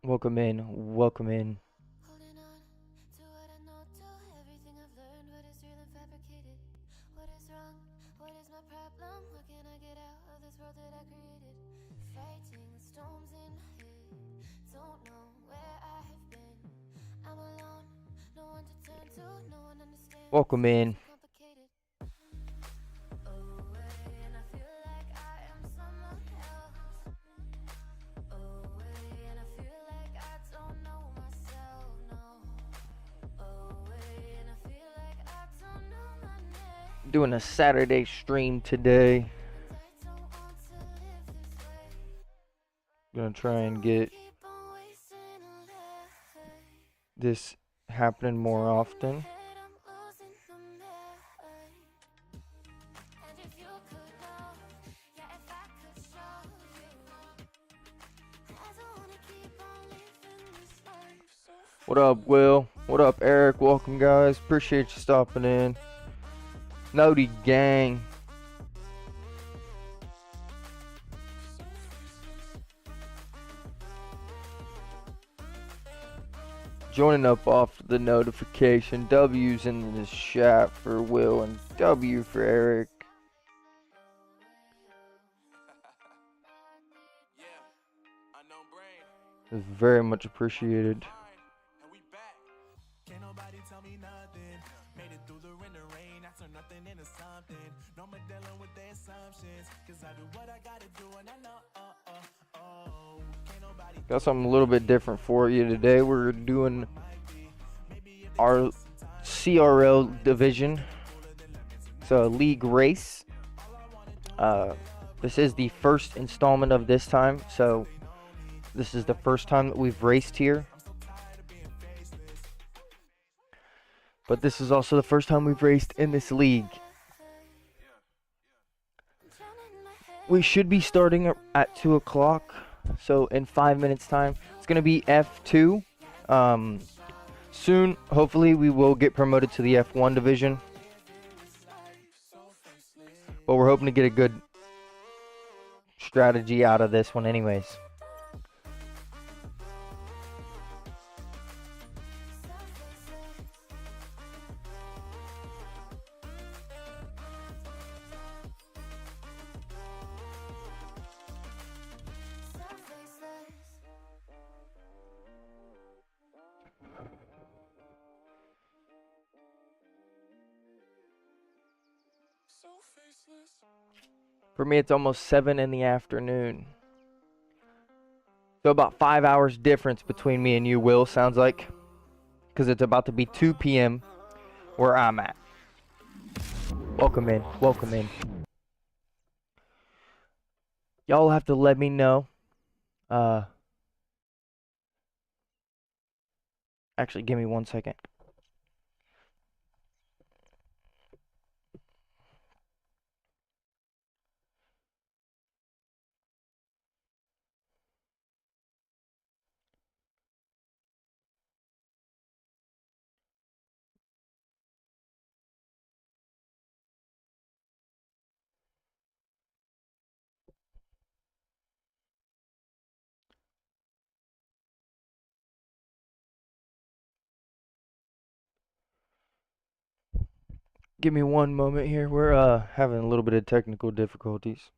Welcome in, welcome in. Holding on to what I know, to everything I've learned. What is real and fabricated? What is wrong? What is my problem? How can I get out of this world that I created? Fighting storms in my head. Don't know where I have been. I'm alone, no one to turn to, no one understands. Welcome in. Too complicated. Away, and I feel like I am someone else. Away, and I feel like I don't know myself, no. Away, and I feel like I don't know my name. Doing a Saturday stream today. And I don't want to live this way. Gonna try and get Keep on wasting a life. this happening more often. Head, I'm losing the mind. And if you could know, yeah, if I could show you, I don't wanna keep on living this life so What up, Will? What up, Eric? Welcome, guys. Appreciate you stopping in. Nody gang. Joining up off the notification. W's in the chat for Will and W for Eric. It's very much appreciated. And we back. Can't nobody tell me nothing. Made it through the rain, I turn nothing into something. No more dealing with the assumptions. Cause I do what I gotta do and I know can't nobody Got something a little bit different for you today. We're doing our CRL division. It's a league race. This is the first installment of this time, so this is the first time that we've raced here. But this is also the first time we've raced in this league. We should be starting at 2 o'clock, so in 5 minutes time. It's going to be F2. Soon, hopefully, we will get promoted to the F1 division. But we're hoping to get a good strategy out of this one anyways. For me, it's almost 7 in the afternoon. So about 5 hours difference between me and you, Will, sounds like. Because it's about to be 2 p.m. where I'm at. Welcome in. Welcome in. Y'all have to let me know. Actually, give me 1 second. Give me one moment here. We're having a little bit of technical difficulties.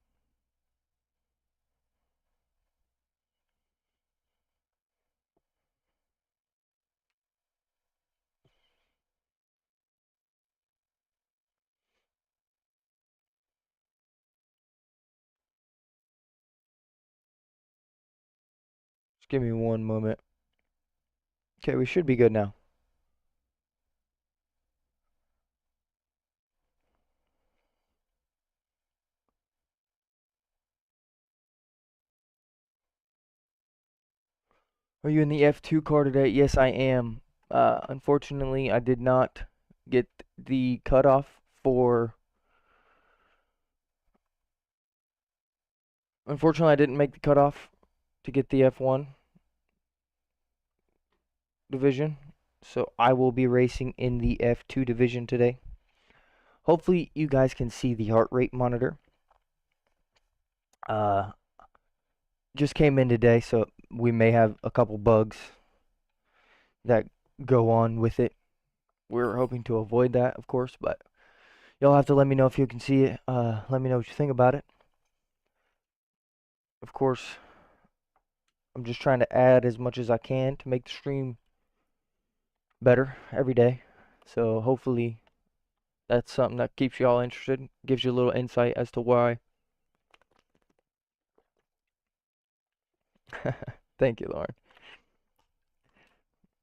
Just give me one moment. Okay, we should be good now. Are you in the F2 car today? Yes, I am. Unfortunately, I did not get the cutoff for... Unfortunately, I didn't make the cutoff to get the F1 division. So I will be racing in the F2 division today. Hopefully, you guys can see the heart rate monitor. Just came in today, so we may have a couple bugs that go on with it. We're hoping to avoid that, of course, but y'all have to let me know if you can see it. Let me know what you think about it. Of course, I'm just trying to add as much as I can to make the stream better every day. So hopefully that's something that keeps y'all interested, gives you a little insight as to why. Thank you, Lauren.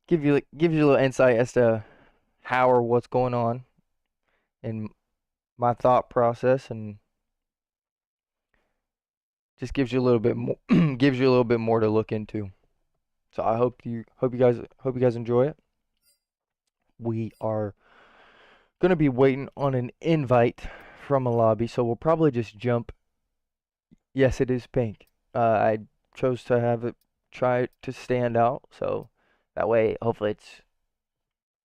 Gives you a little insight as to how or what's going on in my thought process, and just gives you a little bit more gives you a little bit more to look into. So I hope you guys enjoy it. We are gonna be waiting on an invite from a lobby, so we'll probably just jump. Yes, it is pink. I chose to have it try to stand out, so that way hopefully it's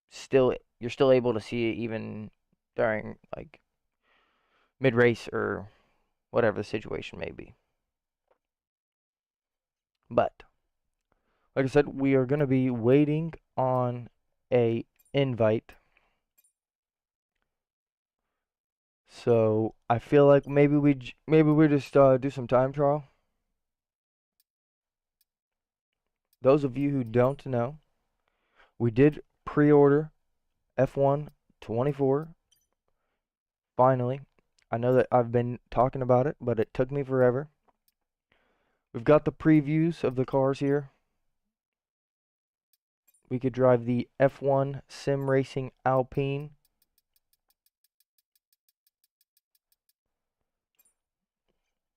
still you're still able to see it even during like mid race or whatever the situation may be. But like I said, we are gonna be waiting on a invite. So I feel like maybe we just do some time trial. Those of you who don't know, we did pre-order F1 24. Finally, I know that I've been talking about it, but it took me forever. We've got the previews of the cars here. We could drive the F1 Sim Racing Alpine.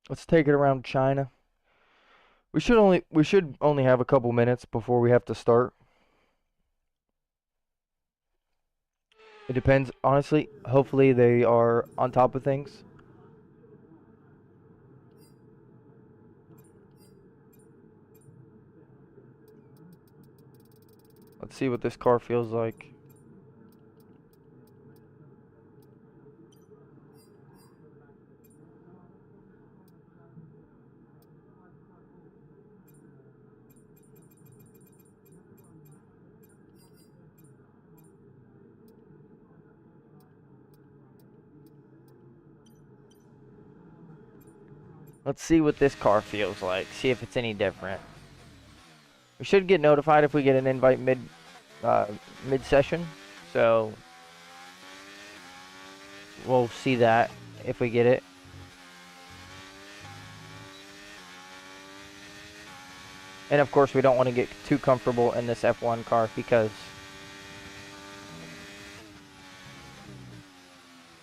Let's take it around China. We should only have a couple minutes before we have to start. It depends, honestly. Hopefully they are on top of things. Let's see what this car feels like. Let's see what this car feels like. See if it's any different. We should get notified if we get an invite mid session. So we'll see that if we get it. And of course, we don't want to get too comfortable in this F1 car because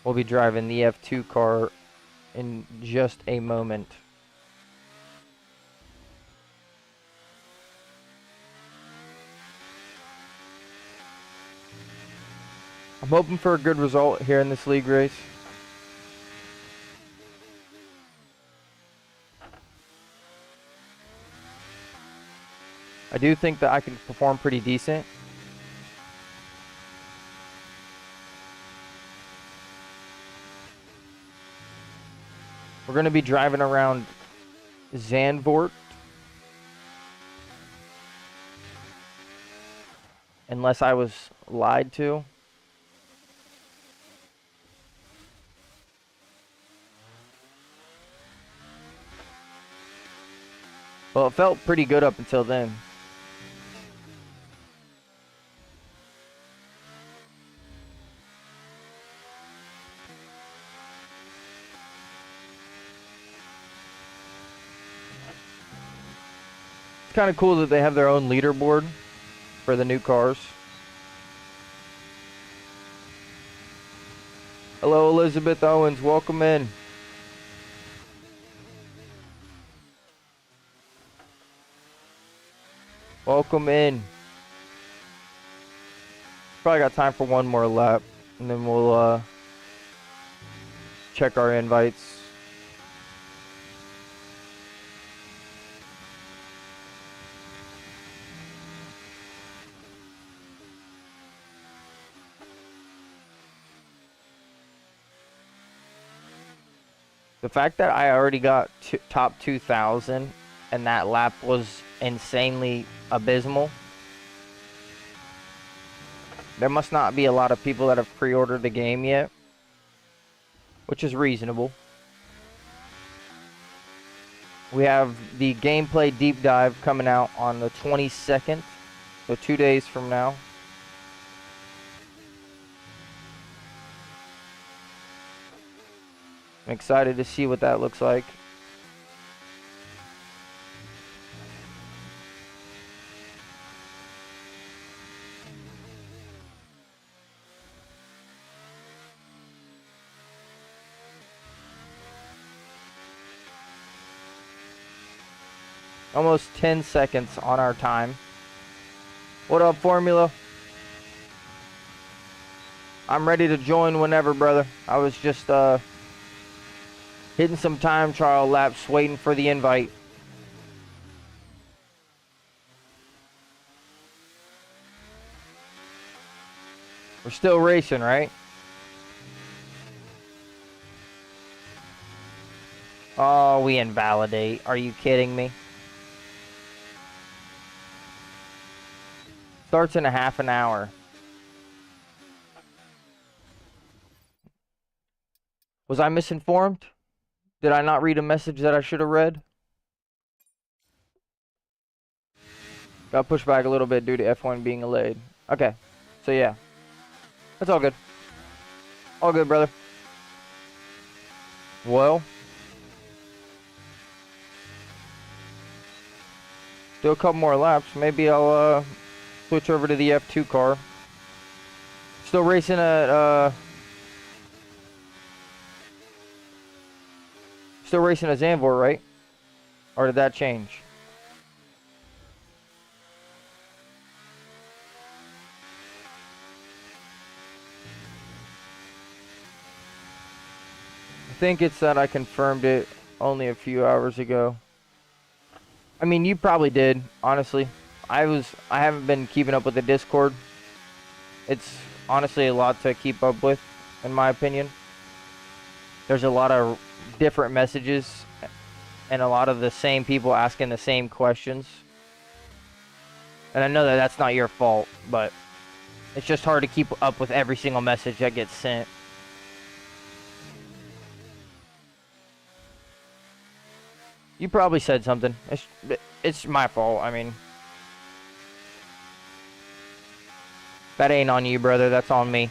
we'll be driving the F2 car in just a moment. I'm hoping for a good result here in this league race. I do think that I can perform pretty decent. We're going to be driving around Zandvoort. Unless I was lied to. Well, it felt pretty good up until then. It's kind of cool that they have their own leaderboard for the new cars. Hello, Elizabeth Owens. Welcome in. Welcome in. Probably got time for one more lap, and then we'll check our invites. The fact that I already got top 2,000 and that lap was insanely abysmal. There must not be a lot of people that have pre-ordered the game yet, which is reasonable. We have the gameplay deep dive coming out on the 22nd, so 2 days from now. I'm excited to see what that looks like. Almost 10 seconds on our time. What up, Formula? I'm ready to join whenever, brother. I was just hitting some time trial laps, waiting for the invite. We're still racing, right? Oh, we invalidate. Are you kidding me? Starts in a half an hour. Was I misinformed? Did I not read a message that I should have read? Got pushed back a little bit due to F1 being delayed. Okay. So yeah. That's all good. All good, brother. Well. Do a couple more laps. Maybe I'll switch over to the F2 car. Still racing at Zandvoort, right? Or did that change? I think it's that I confirmed it only a few hours ago. I mean, you probably did, honestly. I haven't been keeping up with the Discord. It's honestly a lot to keep up with, in my opinion. There's a lot of different messages and a lot of the same people asking the same questions. And I know that that's not your fault, but it's just hard to keep up with every single message that gets sent. You probably said something. It's my fault. I mean, that ain't on you, brother. That's on me.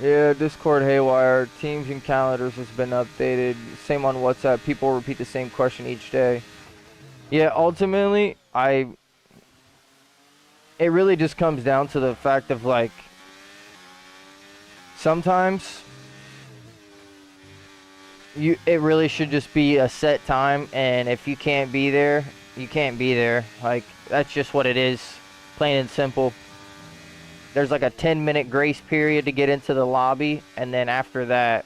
Yeah, Discord haywire. Teams and calendars has been updated. Same on WhatsApp. People repeat the same question each day. Yeah, ultimately, it really just comes down to the fact of, like, sometimes it really should just be a set time, and if you can't be there, you can't be there. Like, that's just what it is, plain and simple. There's like a 10-minute grace period to get into the lobby, and then after that,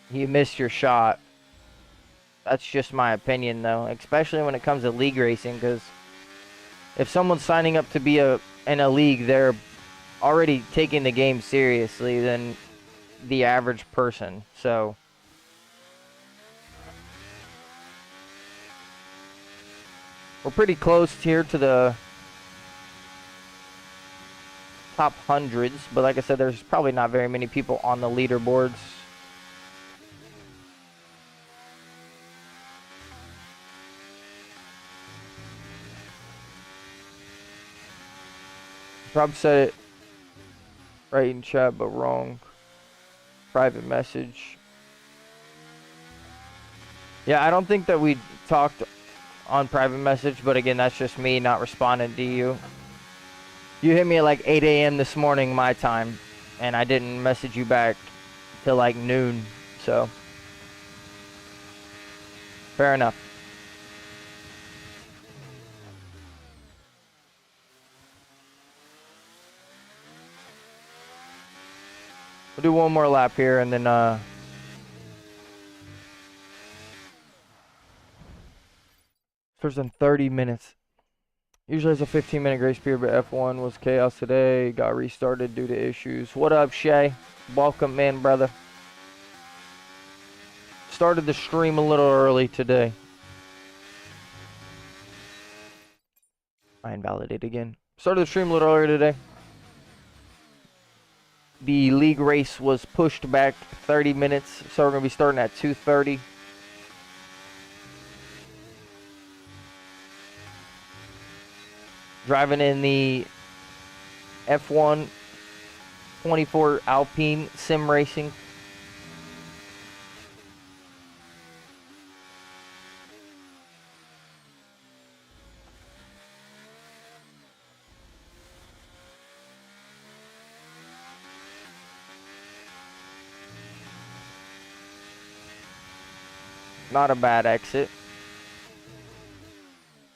you missed your shot. That's just my opinion, though, especially when it comes to league racing, because if someone's signing up to be in a league, they're already taking the game seriously than the average person. So we're pretty close here to the top hundreds, but like I said, there's probably not very many people on the leaderboards. Probably said it right in chat, but wrong. Private message. Yeah, I don't think that we talked on private message, but again, that's just me not responding to you. You hit me at like 8 a.m. this morning, my time, and I didn't message you back till like noon, so fair enough. We'll do one more lap here, and then first in 30 minutes. Usually it's a 15-minute grace period, but F1 was chaos today. Got restarted due to issues. What up, Shay? Welcome, man, brother. Started the stream a little early today. I invalidated again. Started the stream a little earlier today. The league race was pushed back 30 minutes, so we're going to be starting at 2:30. Driving in the F1 24 Alpine Sim Racing. Not a bad exit.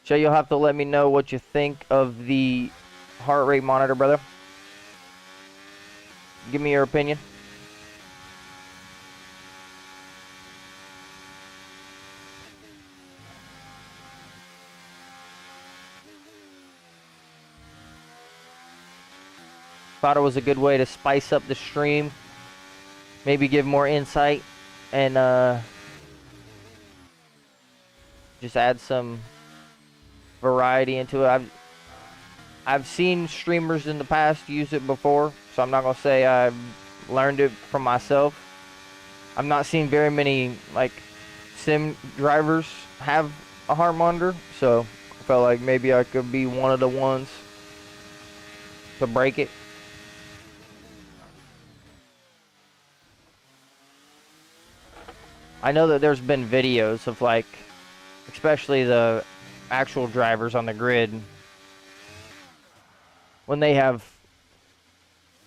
Shay, you'll have to let me know what you think of the heart rate monitor, brother. Give me your opinion. Thought it was a good way to spice up the stream. Maybe give more insight and just add some variety into it. I've seen streamers in the past use it before, so I'm not gonna say I've learned it from myself. I've not seen very many like sim drivers have a heart monitor, so I felt like maybe I could be one of the ones to break it. I know that there's been videos of like, especially the actual drivers on the grid, when they have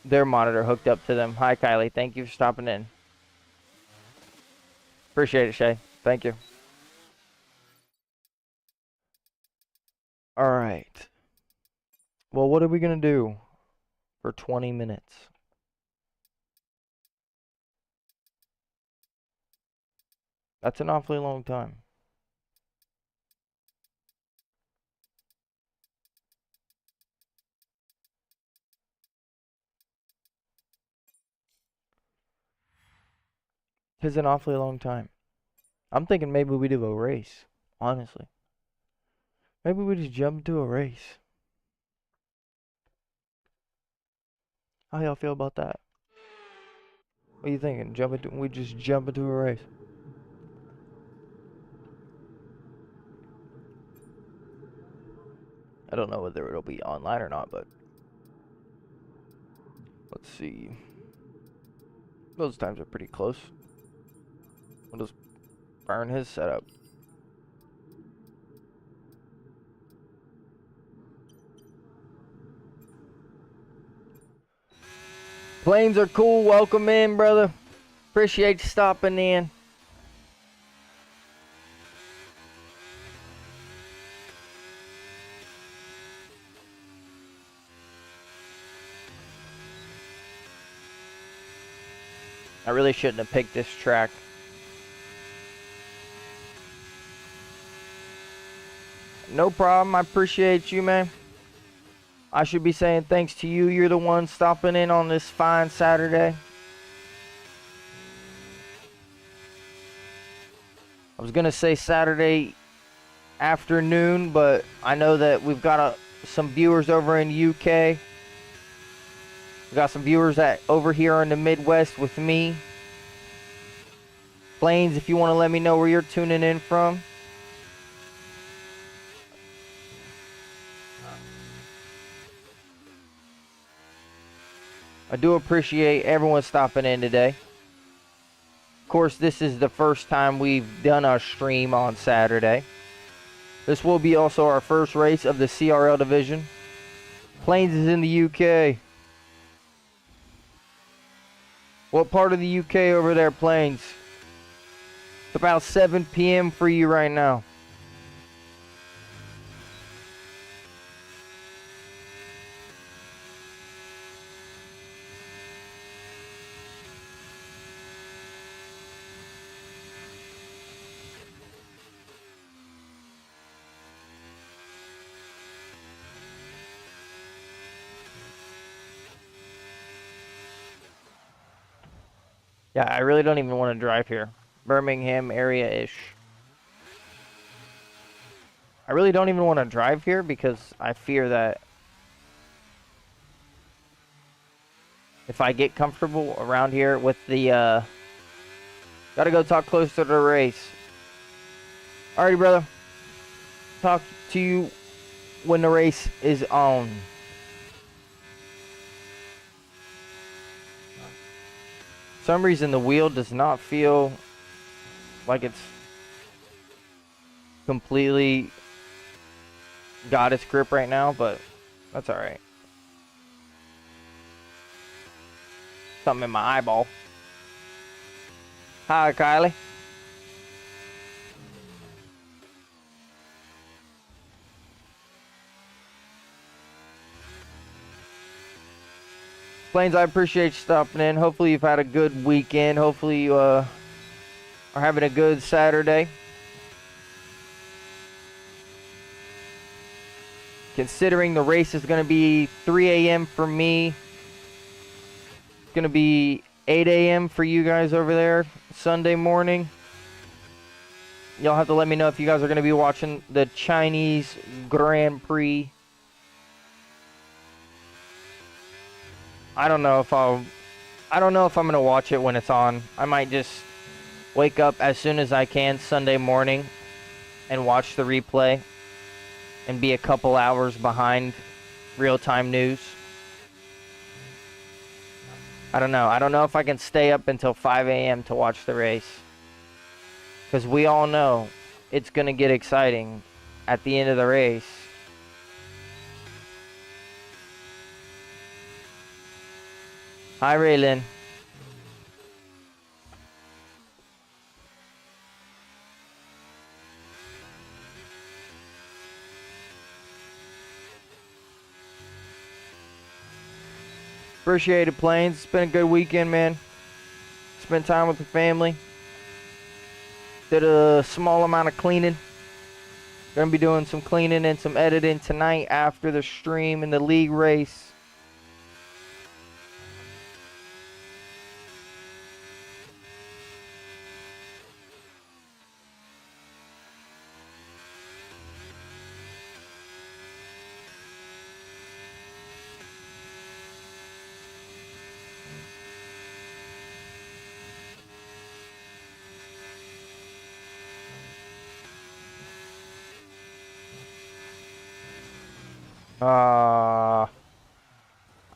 their monitor hooked up to them. Hi, Kylie. Thank you for stopping in. Appreciate it, Shay. Thank you. All right. Well, what are we going to do for 20 minutes? That's an awfully long time. It's an awfully long time. I'm thinking maybe we do a race, honestly. Maybe we just jump into a race. How y'all feel about that? What are you thinking? We just jump into a race. I don't know whether it'll be online or not, but let's see. Those times are pretty close. We'll just burn his setup. Planes are cool. Welcome in, brother. Appreciate you stopping in. I really shouldn't have picked this track. No problem. I appreciate you, man. I should be saying thanks to you. You're the one stopping in on this fine Saturday. I was going to say Saturday afternoon, but I know that we've got some viewers over in UK. We got some viewers over here in the Midwest with me. Plains, if you want to let me know where you're tuning in from. I do appreciate everyone stopping in today. Of course, this is the first time we've done our stream on Saturday. This will be also our first race of the CRL division. Plains is in the UK. What part of the UK over there, Plains? It's about 7 p.m. for you right now. Yeah, I really don't even want to drive here. Birmingham area-ish. I really don't even want to drive here because I fear that if I get comfortable around here with the, gotta go talk close to the race. Alrighty, brother. Talk to you when the race is on. For some reason, the wheel does not feel like it's completely got its grip right now, but that's alright. Something in my eyeball. Hi, Kylie. Plains, I appreciate you stopping in. Hopefully you've had a good weekend. Hopefully you are having a good Saturday. Considering the race is going to be 3 a.m. for me. It's going to be 8 a.m. for you guys over there Sunday morning. Y'all have to let me know if you guys are going to be watching the Chinese Grand Prix. I don't know if I'm going to watch it when it's on. I might just wake up as soon as I can Sunday morning and watch the replay and be a couple hours behind real-time news. I don't know. I don't know if I can stay up until 5 a.m. to watch the race. Because we all know it's going to get exciting at the end of the race. Hi, Raylin. Appreciate it, Plains. It's been a good weekend, man. Spent time with the family. Did a small amount of cleaning. Gonna be doing some cleaning and some editing tonight after the stream and the league race.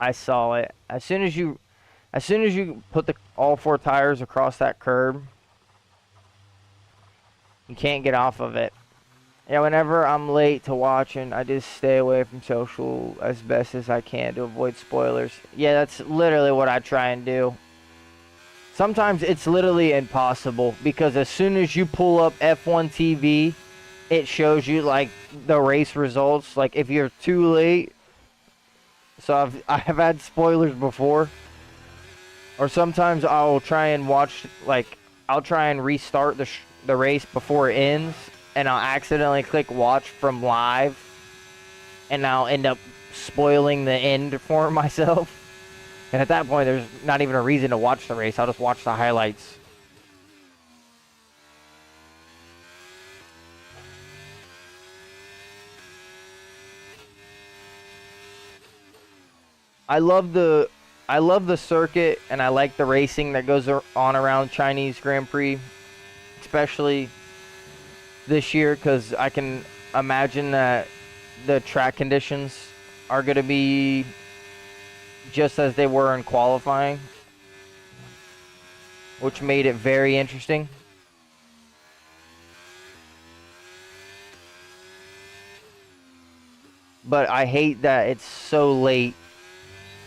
I saw it. As soon as you put all four tires across that curb, you can't get off of it. Yeah, whenever I'm late to watching, I just stay away from social as best as I can to avoid spoilers. Yeah, that's literally what I try and do. Sometimes it's literally impossible because as soon as you pull up F1 TV, it shows you like the race results. Like if you're too late, so I have had spoilers before. Or sometimes I'll try and watch, like, I'll try and restart the race before it ends, and I'll accidentally click watch from live, and I'll end up spoiling the end for myself. And at that point, there's not even a reason to watch the race. I'll just watch the highlights. I love the circuit, and I like the racing that goes on around Chinese Grand Prix, especially this year, because I can imagine that the track conditions are going to be just as they were in qualifying, which made it very interesting. But I hate that it's so late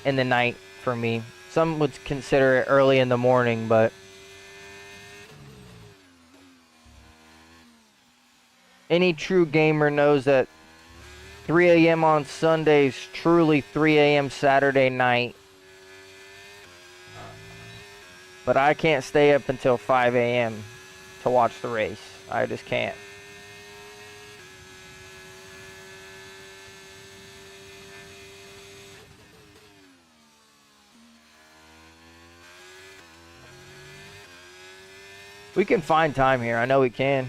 in the night for me. Some would consider it early in the morning, but any true gamer knows that 3 a.m. on Sunday is truly 3 a.m. Saturday night. But I can't stay up until 5 a.m. to watch the race. I just can't. We can find time here. I know we can.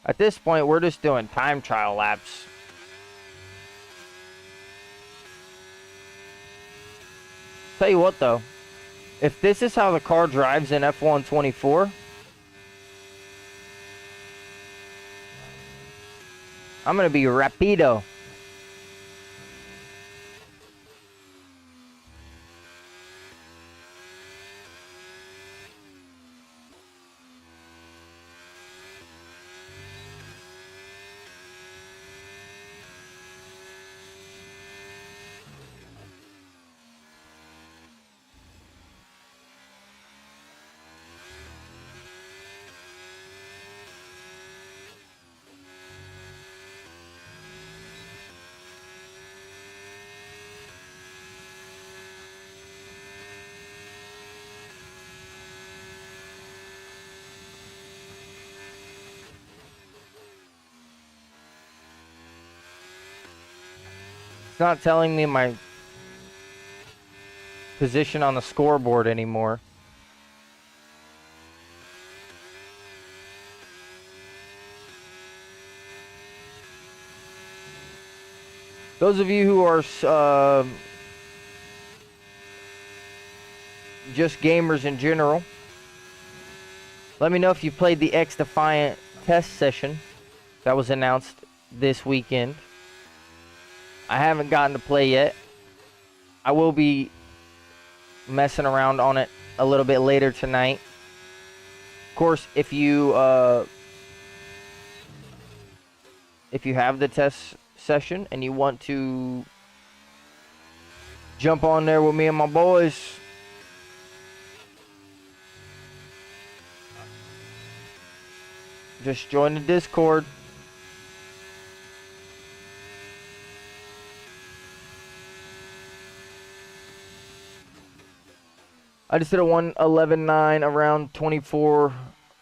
At this point, we're just doing time trial laps. Tell you what, though. If this is how the car drives in F1 24, I'm going to be rapido. It's not telling me my position on the scoreboard anymore. Those of you who are just gamers in general, let me know if you played the X Defiant test session that was announced this weekend. I haven't gotten to play yet. I will be messing around on it a little bit later tonight. Of course, if you have the test session and you want to jump on there with me and my boys, just join the Discord. I just did a 1:11.9 around 24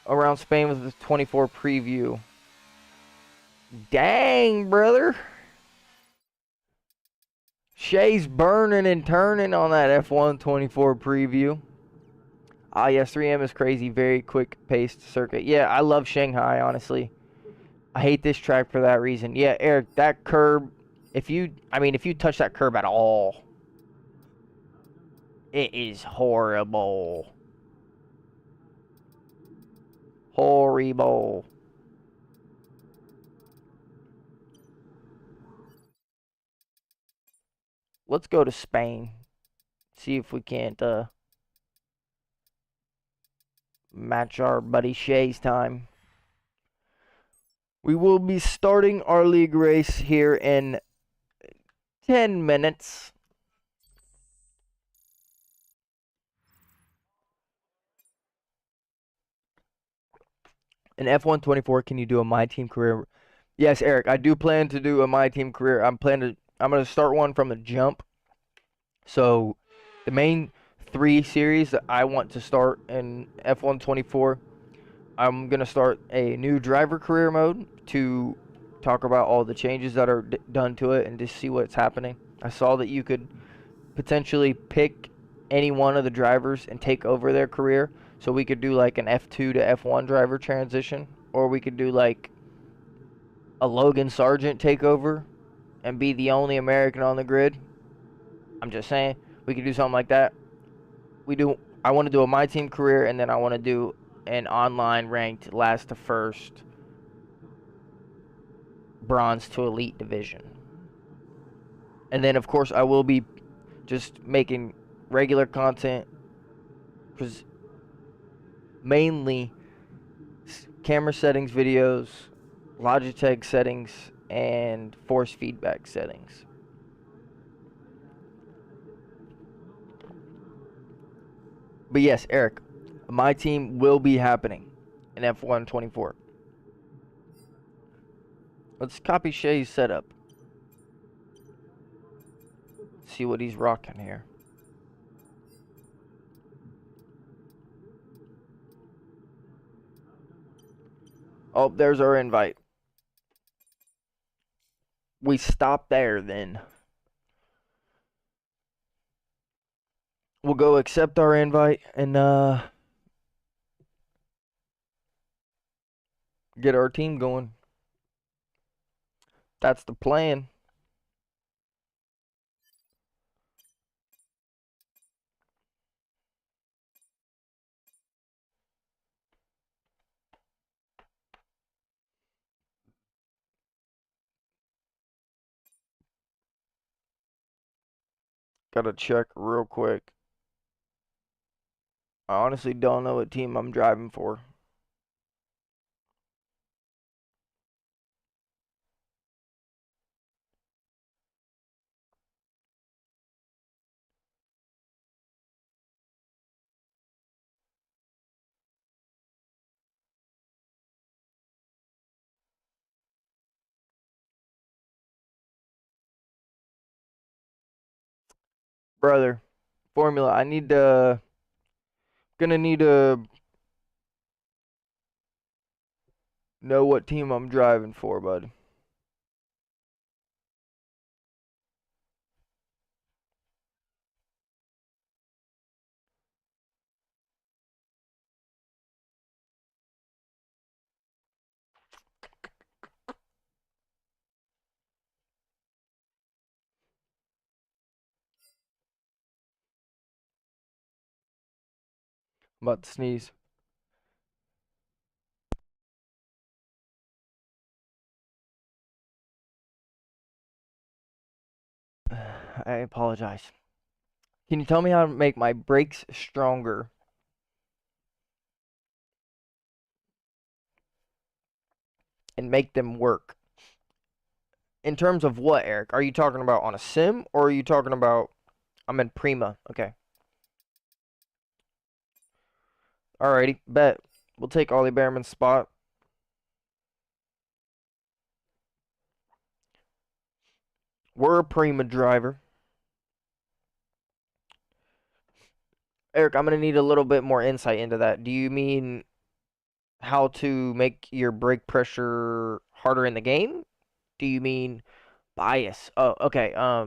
around Spain with the 24 preview. Dang, brother. Shay's burning and turning on that F1 24 preview. Ah, yes, 3M is crazy. Very quick paced circuit. Yeah, I love Shanghai, honestly. I hate this track for that reason. Yeah, Eric, that curb, if you touch that curb at all, it is horrible. Horrible. Let's go to Spain. See if we can't match our buddy Shay's time. We will be starting our league race here in 10 minutes. In F1 24, can you do a My Team career? Yes, Eric, I do plan to do a My Team career. I'm going to start one from the jump. So, the main 3 series that I want to start in F1 24, I'm going to start a new driver career mode to talk about all the changes that are done to it and just see what's happening. I saw that you could potentially pick any one of the drivers and take over their career. So we could do like an F2 to F1 driver transition, or we could do like a Logan Sargent takeover and be the only American on the grid. I'm just saying, we could do something like that. I want to do a My Team career, and then I want to do an online ranked last to first bronze to elite division. And then of course I will be just making regular content, mainly camera settings videos, Logitech settings, and force feedback settings. But yes, Eric, My Team will be happening in F1 24. Let's copy Shay's setup. See what he's rocking here. Oh, there's our invite. We stop there then. We'll go accept our invite and Get our team going. That's the plan. Gotta check real quick. I honestly don't know what team I'm driving for. Brother, formula. I need to. Gonna need to know what team I'm driving for, bud. I'm about to sneeze. I apologize. Can you tell me how to make my brakes stronger and make them work? In terms of what, Eric? Are you talking about on a sim or are you talking about I'm in Prima? Okay. Alrighty, bet. We'll take Ollie Behrman's spot. We're a Prima driver. Eric, I'm going to need a little bit more insight into that. Do you mean how to make your brake pressure harder in the game? Do you mean bias? Oh, okay. I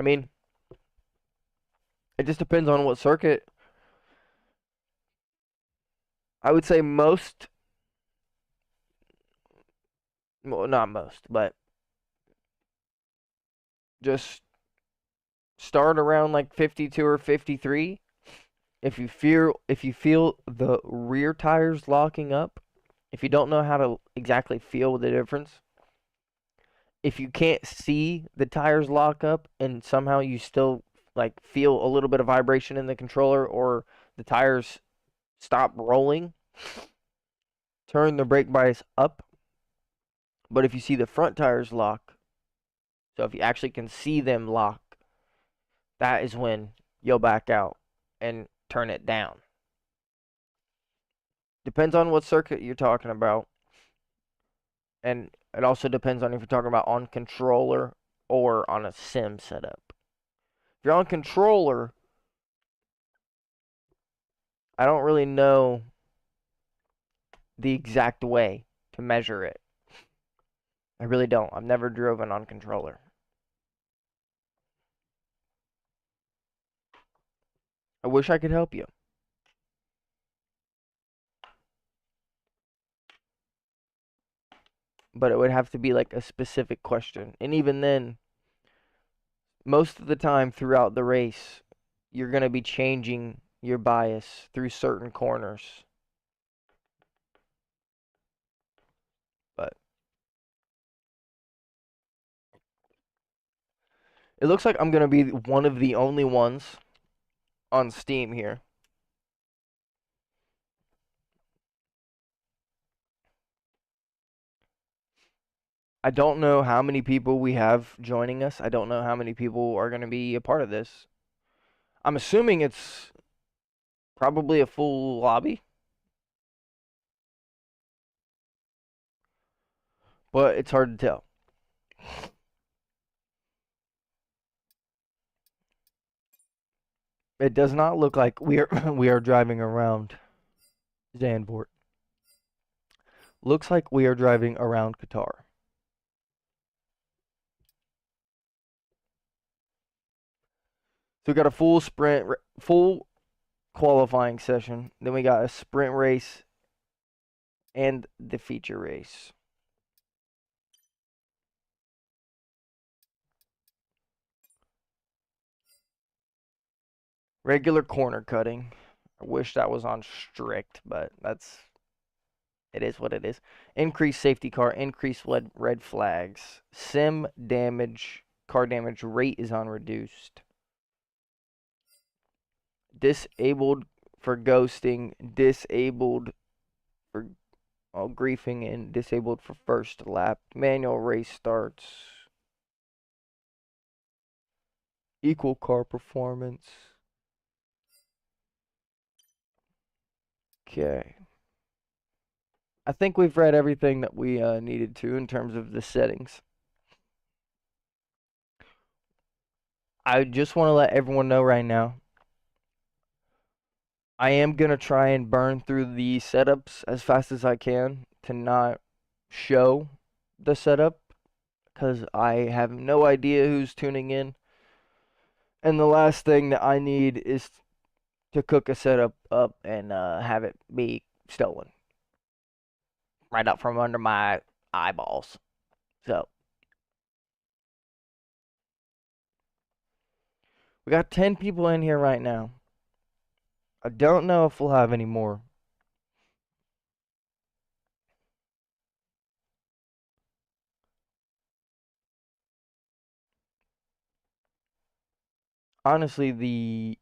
mean, it just depends on what circuit. I would say most, well, not most, but just start around like 52 or 53. If you feel the rear tires locking up, if you don't know how to exactly feel the difference, if you can't see the tires lock up and somehow you still like feel a little bit of vibration in the controller or the tires stop rolling, turn the brake bias up. But if you see the front tires lock, so if you actually can see them lock, that is when you'll back out and turn it down. Depends on what circuit you're talking about. And it also depends on if you're talking about on controller or on a sim setup. If you're on controller, I don't really know the exact way to measure it. I really don't. I've never driven on controller. I wish I could help you. But it would have to be like a specific question. And even then, most of the time throughout the race, you're going to be changing your bias through certain corners. But it looks like I'm going to be one of the only ones on Steam here. I don't know how many people we have joining us. I don't know how many people are going to be a part of this. I'm assuming it's probably a full lobby. But it's hard to tell. It does not look like we are we are driving around Zandvoort. Looks like we are driving around Qatar. So we got a full sprint, full qualifying session. Then we got a sprint race and the feature race. Regular corner cutting. I wish that was on strict, but it is what it is. Increased safety car, increased red flags. Sim damage, car damage rate is on reduced. Disabled for ghosting, disabled for griefing, and disabled for first lap. Manual race starts. Equal car performance. Okay. I think we've read everything that we needed to in terms of the settings. I just want to let everyone know right now, I am going to try and burn through the setups as fast as I can to not show the setup, because I have no idea who's tuning in. And the last thing that I need is to cook a setup up and have it be stolen right out from under my eyeballs. So, we got 10 people in here right now. I don't know if we'll have any more. Honestly, the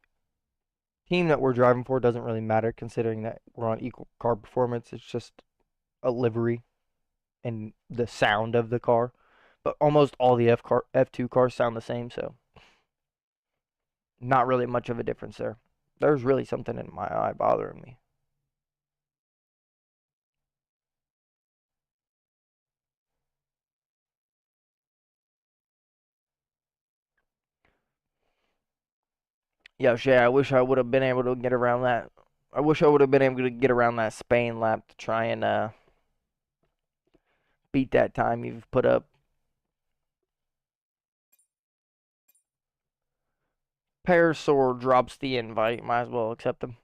team that we're driving for doesn't really matter, considering that we're on equal car performance. It's just a livery and the sound of the car. But almost all the F2 cars sound the same, so not really much of a difference there. There's really something in my eye bothering me. Yo, Shay, I wish I would have been able to get around that. I wish I would have been able to get around that Spain lap to try and beat that time you've put up. Parasaur drops the invite. Might as well accept him.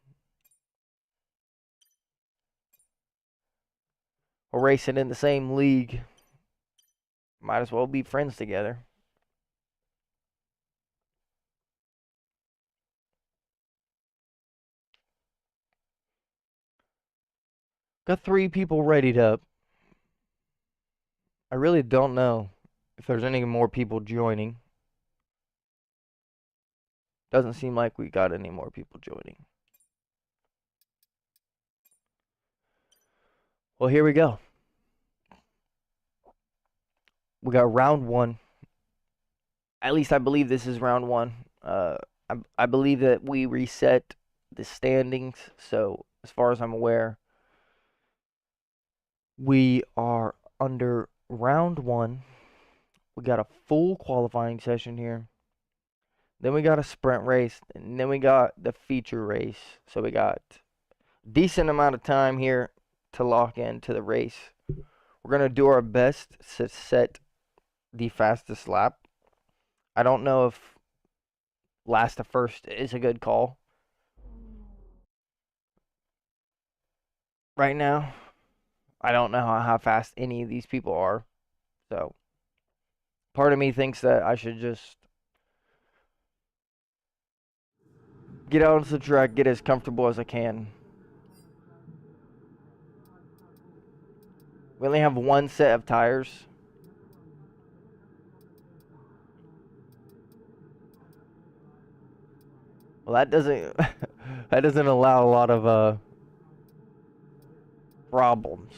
We're racing in the same league. Might as well be friends together. Got 3 people readied up. I really don't know if there's any more people joining. Doesn't seem like we got any more people joining. Well, here we go. We got round 1. At least I believe this is round 1. I believe that we reset the standings. So as far as I'm aware, we are under round 1. We got a full qualifying session here. Then we got a sprint race, and then we got the feature race. So we got a decent amount of time here to lock into the race. We're going to do our best to set the fastest lap. I don't know if last to first is a good call. Right now, I don't know how fast any of these people are. So, part of me thinks that I should just get out onto the track, get as comfortable as I can. We only have one set of tires. Well, that doesn't that doesn't allow a lot of problems.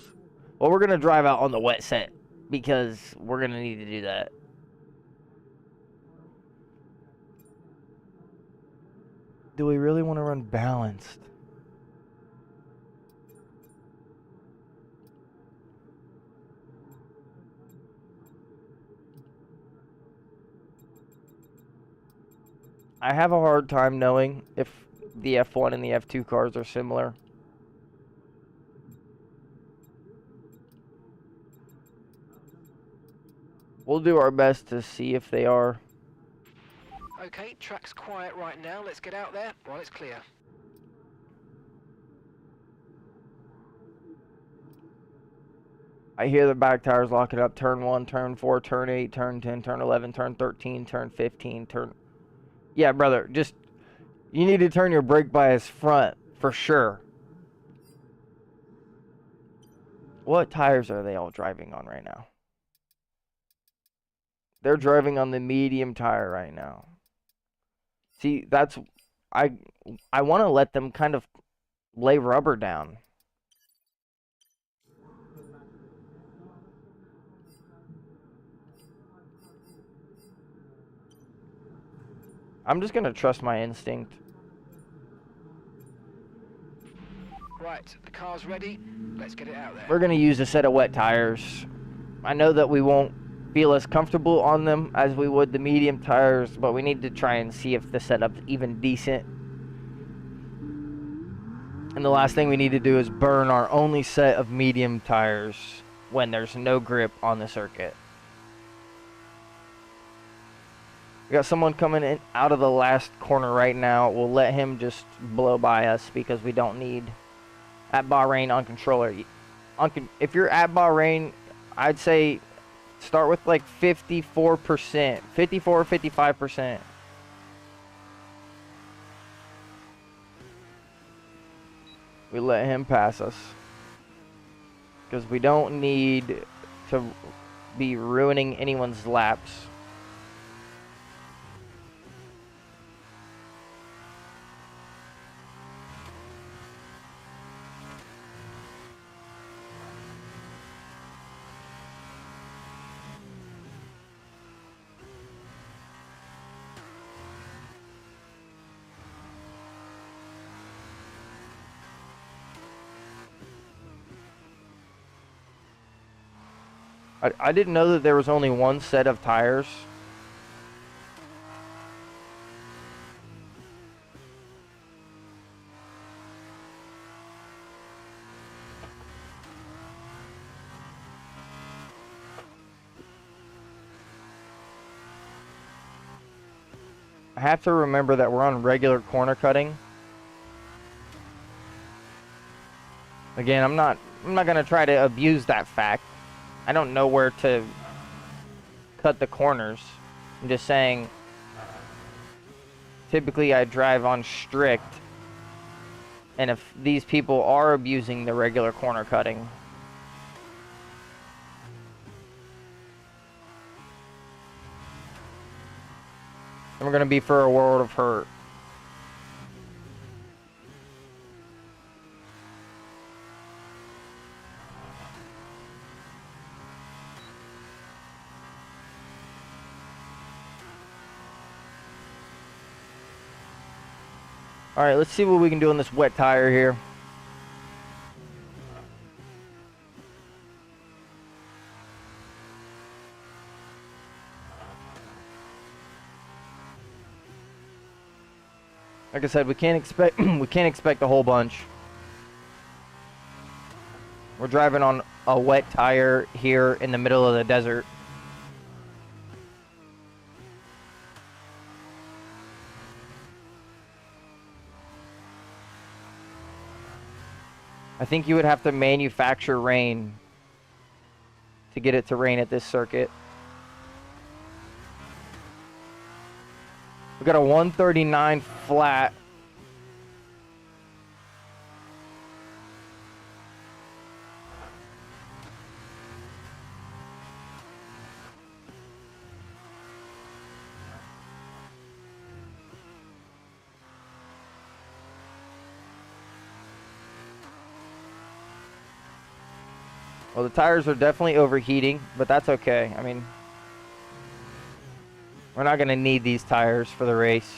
Well, we're gonna drive out on the wet set because we're gonna need to do that. Do we really want to run balanced? I have a hard time knowing if the F1 and the F2 cars are similar. We'll do our best to see if they are. Okay, track's quiet right now. Let's get out there while it's clear. I hear the back tires locking up. Turn 1, turn 4, turn 8, turn 10, turn 11, turn 13, turn 15, turn... Yeah, brother, just... You need to turn your brake bias front, for sure. What tires are they all driving on right now? They're driving on the medium tire right now. See, that's... I want to let them kind of lay rubber down. I'm just going to trust my instinct. Right, the car's ready. Let's get it out there. We're going to use a set of wet tires. I know that we won't feel as comfortable on them as we would the medium tires, but we need to try and see if the setup's even decent. And the last thing we need to do is burn our only set of medium tires when there's no grip on the circuit. We got someone coming in out of the last corner right now. We'll let him just blow by us because we don't need at Bahrain on controller. If you're at Bahrain, I'd say start with like 54%, 54 or 55%. We let him pass us because we don't need to be ruining anyone's laps. I didn't know that there was only one set of tires. I have to remember that we're on regular corner cutting. Again, I'm not gonna try to abuse that fact. I don't know where to cut the corners. I'm just saying, typically I drive on strict, and if these people are abusing the regular corner cutting, then we're gonna be for a world of hurt. Alright, let's see what we can do on this wet tire here. Like I said, we can't expect a whole bunch. We're driving on a wet tire here in the middle of the desert. I think you would have to manufacture rain to get it to rain at this circuit. We got a 139 flat. Well, the tires are definitely overheating, but that's okay. I mean, we're not going to need these tires for the race.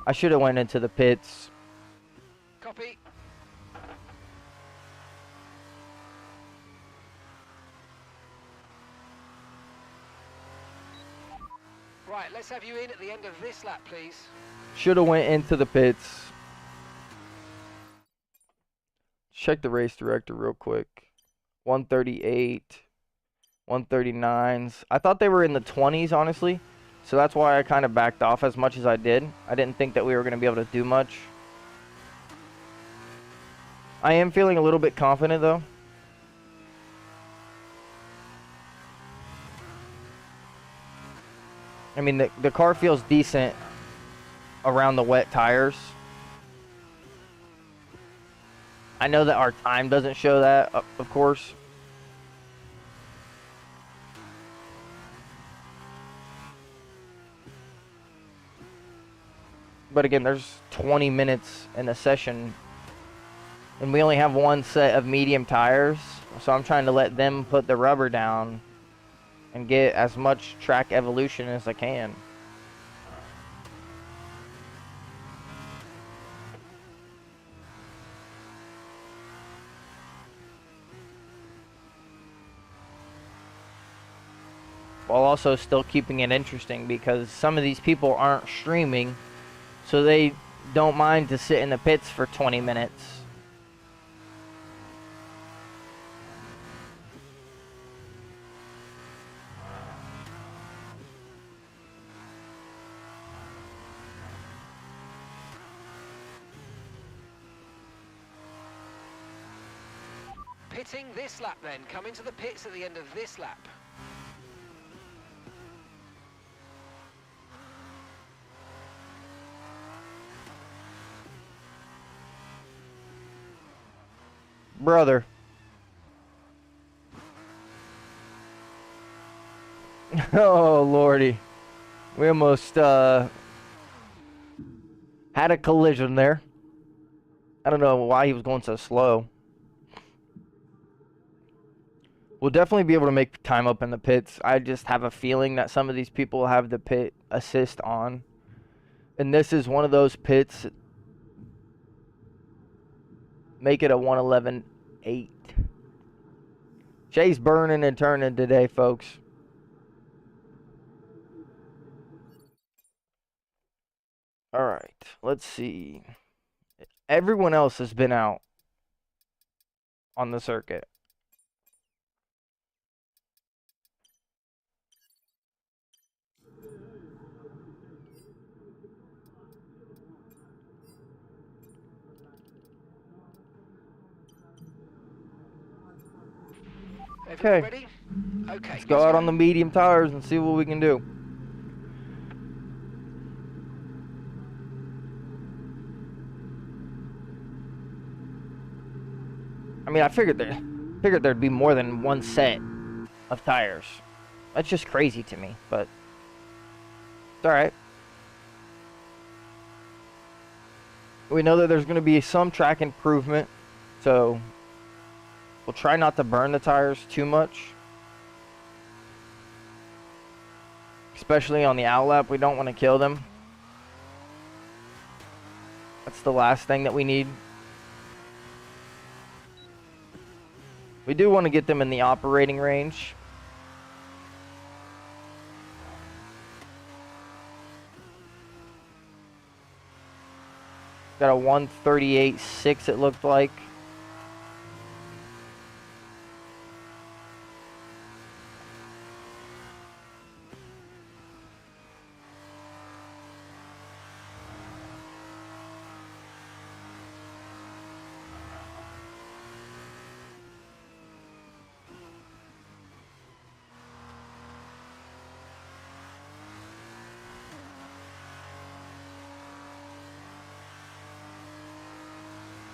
I should have went into the pits. Copy. Right, let's have you in at the end of this lap, please. Should have went into the pits. check the race director real quick. 138, 139s. I thought they were in the 20s, honestly. So that's why I kind of backed off as much as I did. I didn't think that we were going to be able to do much. I am feeling a little bit confident, though. I mean, the car feels decent around the wet tires. I know that our time doesn't show that, of course. But again, there's 20 minutes in a session, and we only have one set of medium tires, so I'm trying to let them put the rubber down and get as much track evolution as I can. While also still keeping it interesting, because some of these people aren't streaming, so they don't mind to sit in the pits for 20 minutes. Pitting this lap then. Come into the pits at the end of this lap. Brother. Oh, lordy. We almost had a collision there. I don't know why he was going so slow. We'll definitely be able to make time up in the pits. I just have a feeling that some of these people have the pit assist on. And this is one of those pits. Make it a 111.8. Jay's burning and turning today, folks. All right, let's see. Everyone else has been out on the circuit. Everyone ready? Okay. Let's go out on the medium tires and see what we can do. I mean, I figured there'd be more than one set of tires. That's just crazy to me, but it's all right. We know that there's going to be some track improvement, so we'll try not to burn the tires too much. Especially on the outlap, we don't want to kill them. That's the last thing that we need. We do want to get them in the operating range. Got a 138.6 it looked like.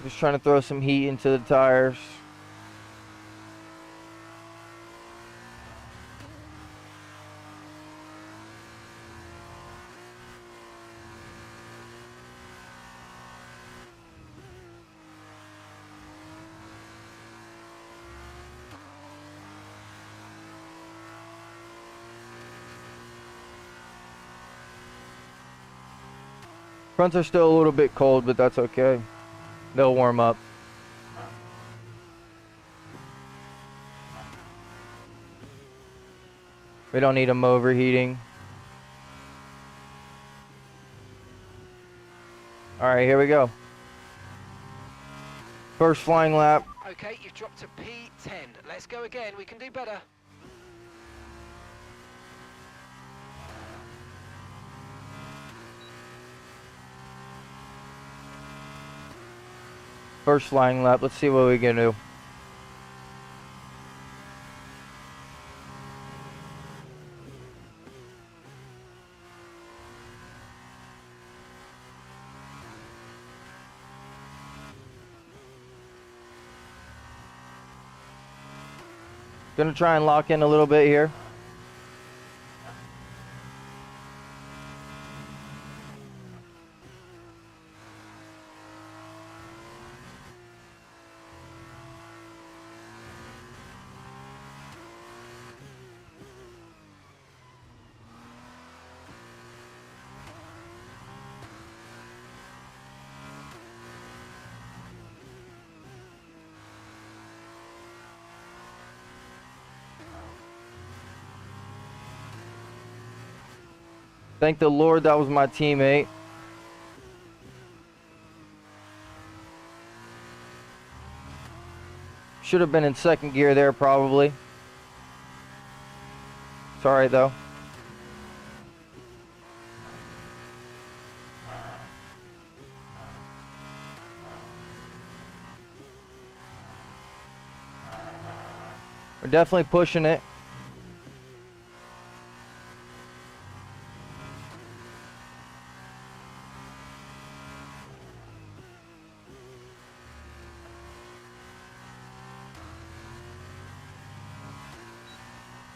Just trying to throw some heat into the tires. Fronts are still a little bit cold, but that's okay. They'll warm up. We don't need them overheating. All right, here we go. First flying lap. Okay, you've dropped to P10. Let's go again. We can do better. First flying lap. Let's see what we can do. Gonna try and lock in a little bit here. Thank the Lord that was my teammate. Should have been in second gear there probably. Sorry though. We're definitely pushing it.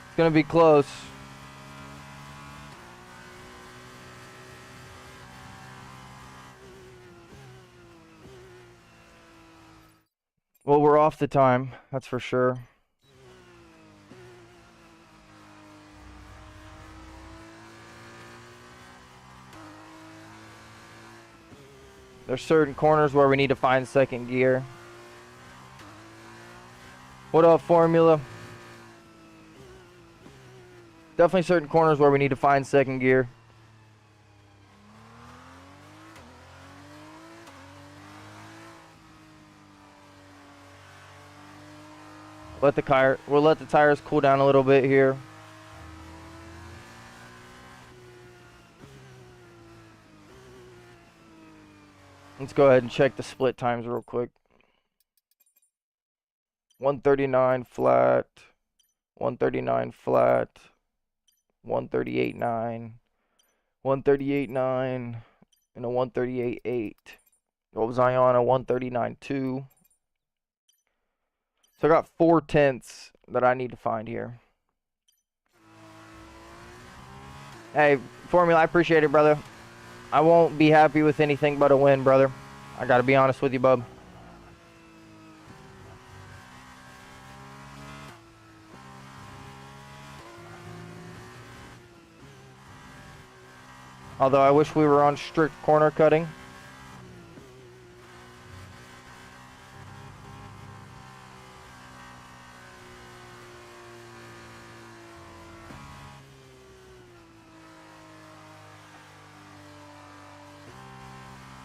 It's gonna be close. Well, we're off the time, that's for sure. There's certain corners where we need to find second gear. What up, Formula? Definitely certain corners where we need to find second gear. We'll let the tires cool down a little bit here. Let's go ahead and check the split times real quick. 139 flat, 139 flat, 138.9, 138.9, and a 138.8. What was I on? A 139.2. So I got 4/10 that I need to find here. Hey, Formula, I appreciate it, brother. I won't be happy with anything but a win, brother. I gotta be honest with you, bub. Although I wish we were on strict corner cutting.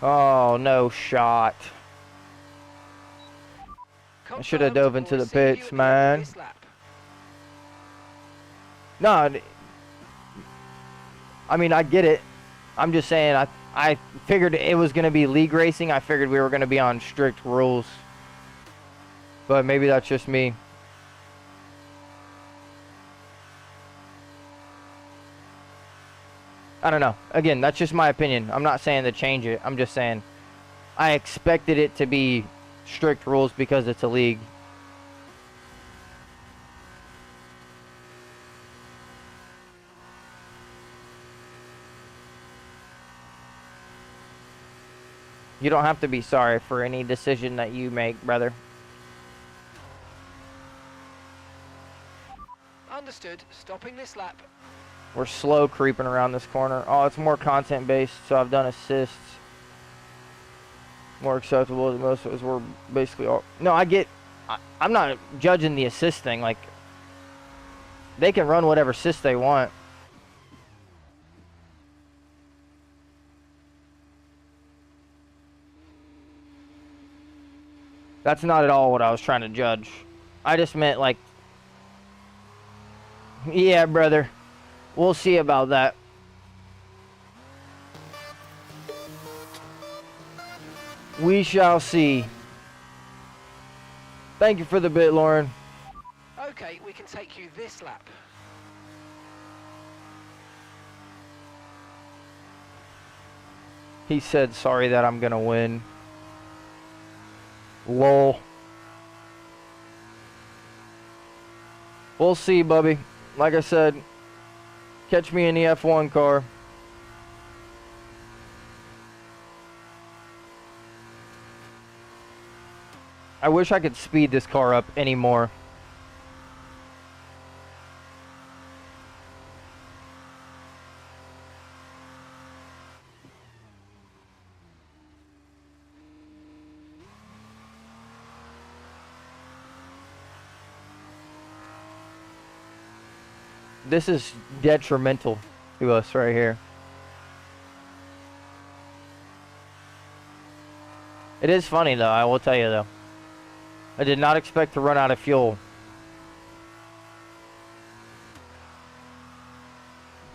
Oh, no shot. I should have dove into the pits, man. No, I mean, I get it. I'm just saying, I figured it was going to be league racing. I figured we were going to be on strict rules. But maybe that's just me. I don't know. Again, that's just my opinion. I'm not saying to change it. I'm just saying I expected it to be strict rules because it's a league. You don't have to be sorry for any decision that you make, brother. Understood. Stopping this lap. We're slow creeping around this corner. Oh, it's more content based, so I've done assists. More acceptable than most of us. We're basically all... No, I'm not judging the assist thing. Like, they can run whatever assist they want. That's not at all what I was trying to judge. I just meant like, yeah, brother. We'll see about that. We shall see. Thank you for the bit, Lauren. Okay, we can take you this lap. He said, sorry that I'm gonna win. Lol. We'll see, Bubby. Like I said, catch me in the F1 car. I wish I could speed this car up anymore. This is detrimental to us right here. It is funny though, I will tell you though. I did not expect to run out of fuel.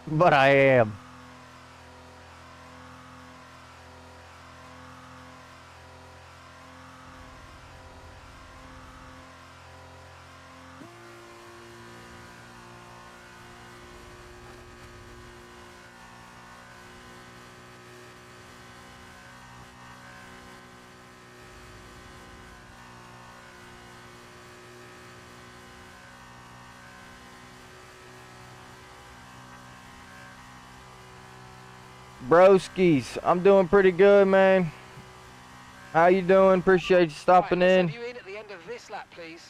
But I am. Broskies, I'm doing pretty good, man. How you doing? Appreciate you stopping Right, in. let's have you in at the end of this lap, please.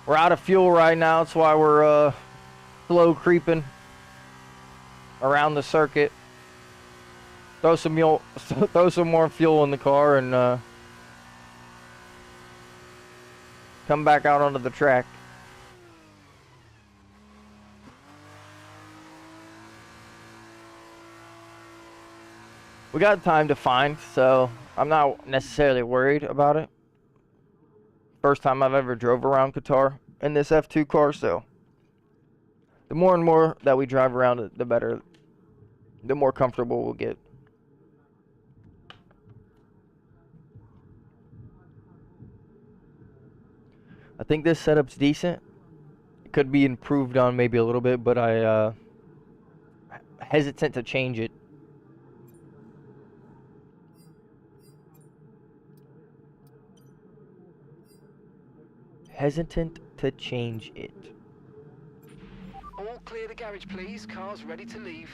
We're out of fuel right now, that's why we're slow creeping around the circuit. Throw some more fuel in the car and come back out onto the track. We got time to find, so I'm not necessarily worried about it. First time I've ever drove around Qatar in this F2 car, so the more and more that we drive around it, the better, the more comfortable we'll get. I think this setup's decent. It could be improved on maybe a little bit, but I hesitant to change it. Hesitant to change it. All clear the garage, please. Car's ready to leave.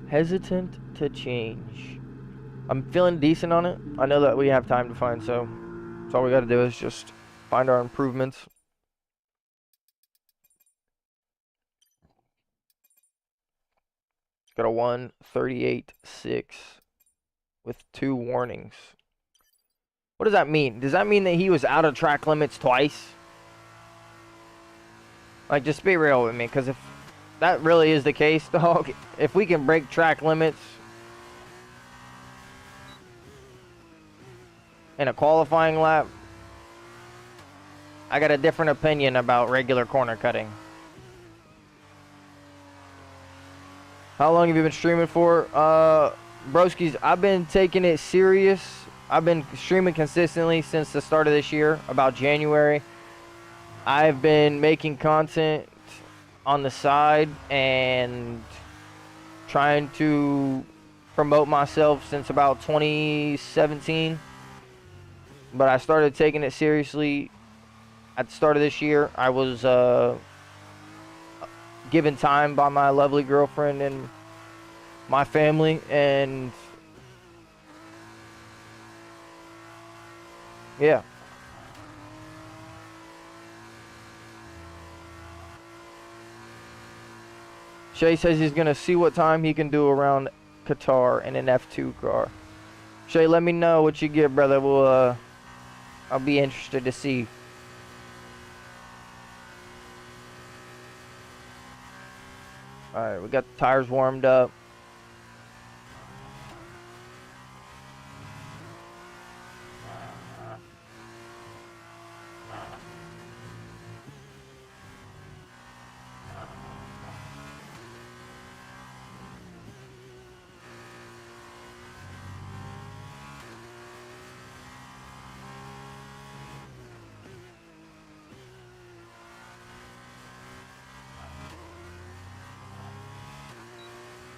Hesitant to change. I'm feeling decent on it. I know that we have time to find, so all we got to do is just find our improvements. Got a 1:38.6 with 2 warnings. What does that mean? Does that mean that he was out of track limits twice? Like, just be real with me, because if that really is the case, dog, if we can break track limits in a qualifying lap, I got a different opinion about regular corner cutting. How long have you been streaming for? Broskies, I've been taking it serious. I've been streaming consistently since the start of this year, about January. I've been making content on the side and trying to promote myself since about 2017. But I started taking it seriously at the start of this year. I was given time by my lovely girlfriend and my family, and yeah. Shay says he's gonna see what time he can do around Qatar in an F2 car. Shay, let me know what you get, brother. We'll I'll be interested to see. Alright, we got the tires warmed up.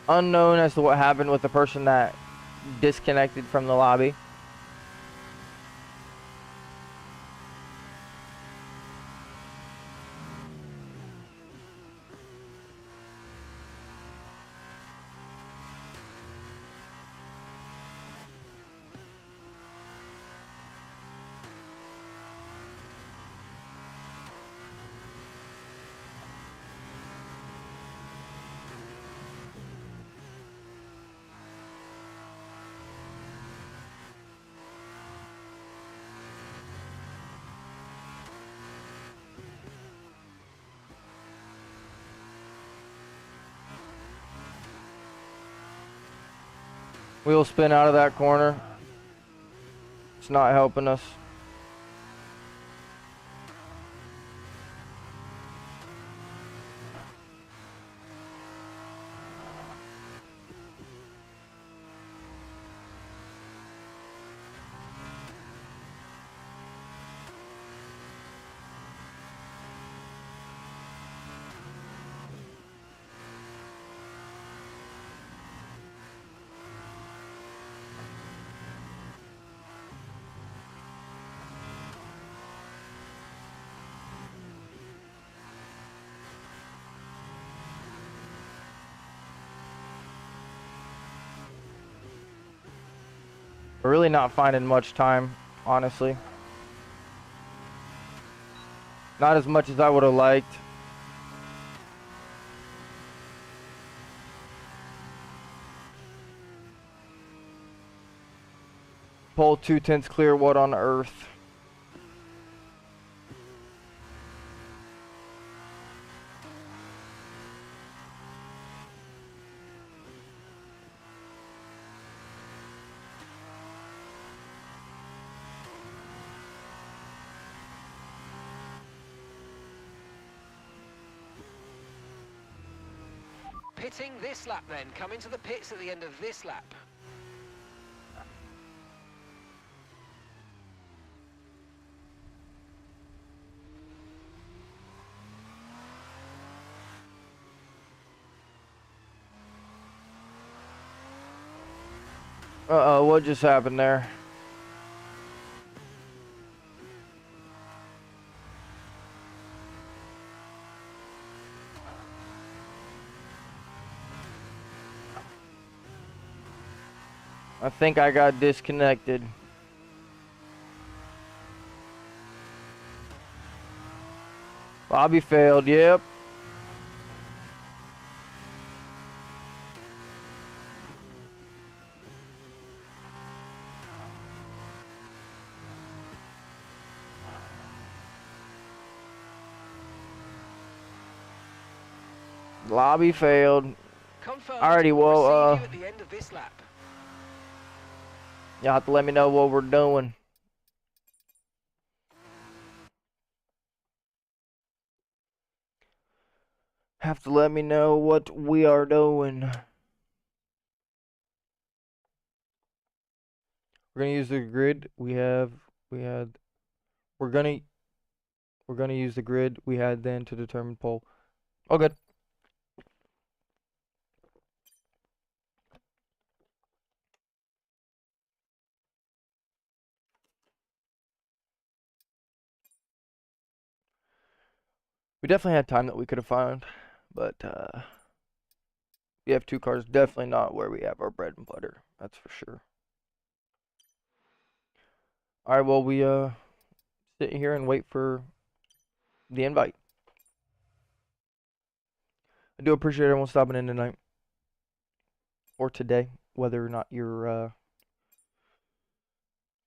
Unknown as to what happened with the person that disconnected from the lobby. Wheel spin out of that corner. It's not helping us. We're really not finding much time, honestly. Not as much as I would have liked. Pole 2/10 clear, what on earth? Pitting this lap then. Come into the pits at the end of this lap. Uh-oh, what just happened there? I think I got disconnected. Bobby failed, yep. Lobby failed. Confirmed. Alrighty, We'll well, receive you at the end of this lap. y'all have to let me know what we're doing. Have to let me know what we are doing. We're gonna use the grid we're gonna use the grid we had then to determine pole. Oh, good. We definitely had time that we could have found, but we have two cars, definitely not where we have our bread and butter. That's for sure. All right, well, we sit here and wait for the invite. I do appreciate everyone stopping in tonight or today, whether or not you're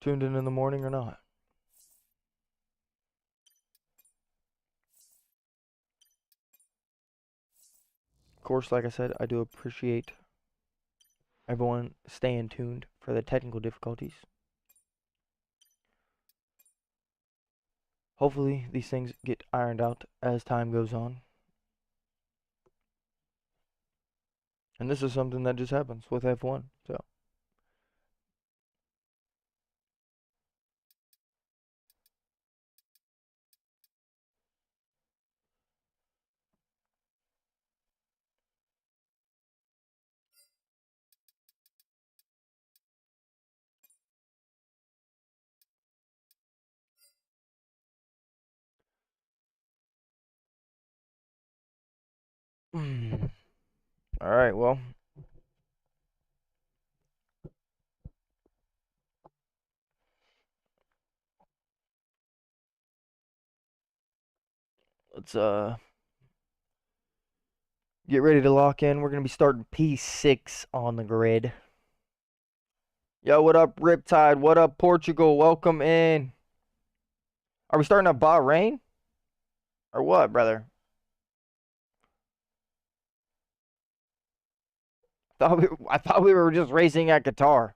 tuned in the morning or not. course, like I said, I do appreciate everyone staying tuned for the technical difficulties. Hopefully, these things get ironed out as time goes on. And this is something that just happens with F1, so. All right, well. Let's get ready to lock in. We're going to be starting P6 on the grid. Yo, what up, Riptide? What up, Portugal? Welcome in. Are we starting at Bahrain? Or what, brother? I thought we were just racing at Qatar.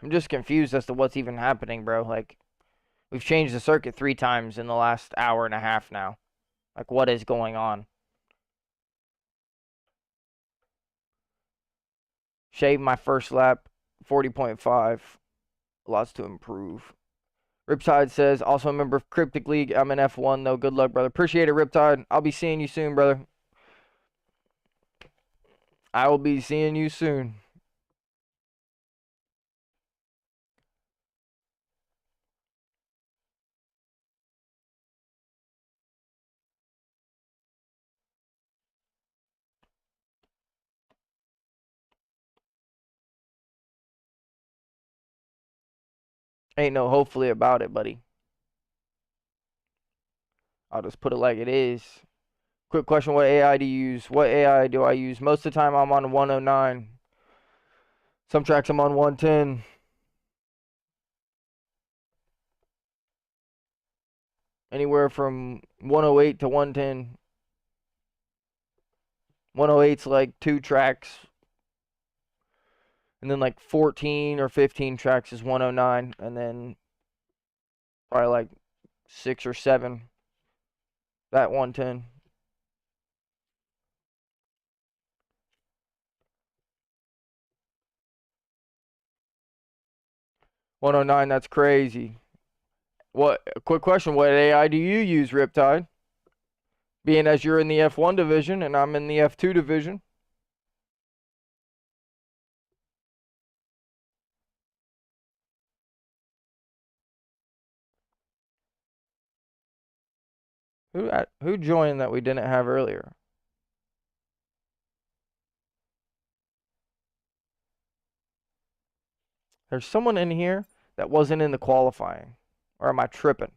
I'm just confused as to what's even happening, bro. Like, we've changed the circuit 3 times in the last hour and a half now. Like, what is going on? Shave my first lap, 40.5. Lots to improve. Riptide says, also a member of Cryptic League. I'm in F1, though. Good luck, brother. Appreciate it, Riptide. I'll be seeing you soon, brother. I will be seeing you soon. Ain't no hopefully about it, buddy. I'll just put it like it is. Quick question, what AI do you use? What AI do I use? Most of the time I'm on 109. Some tracks I'm on 110. Anywhere from 108 to 110. 108's like 2 tracks. And then like 14 or 15 tracks is 109. And then probably like 6 or 7. That 110. $109, that's crazy. What? Quick question, what AI do you use, Riptide? Being as you're in the F1 division and I'm in the F2 division. Who joined that we didn't have earlier? There's someone in here that wasn't in the qualifying. Or am I tripping?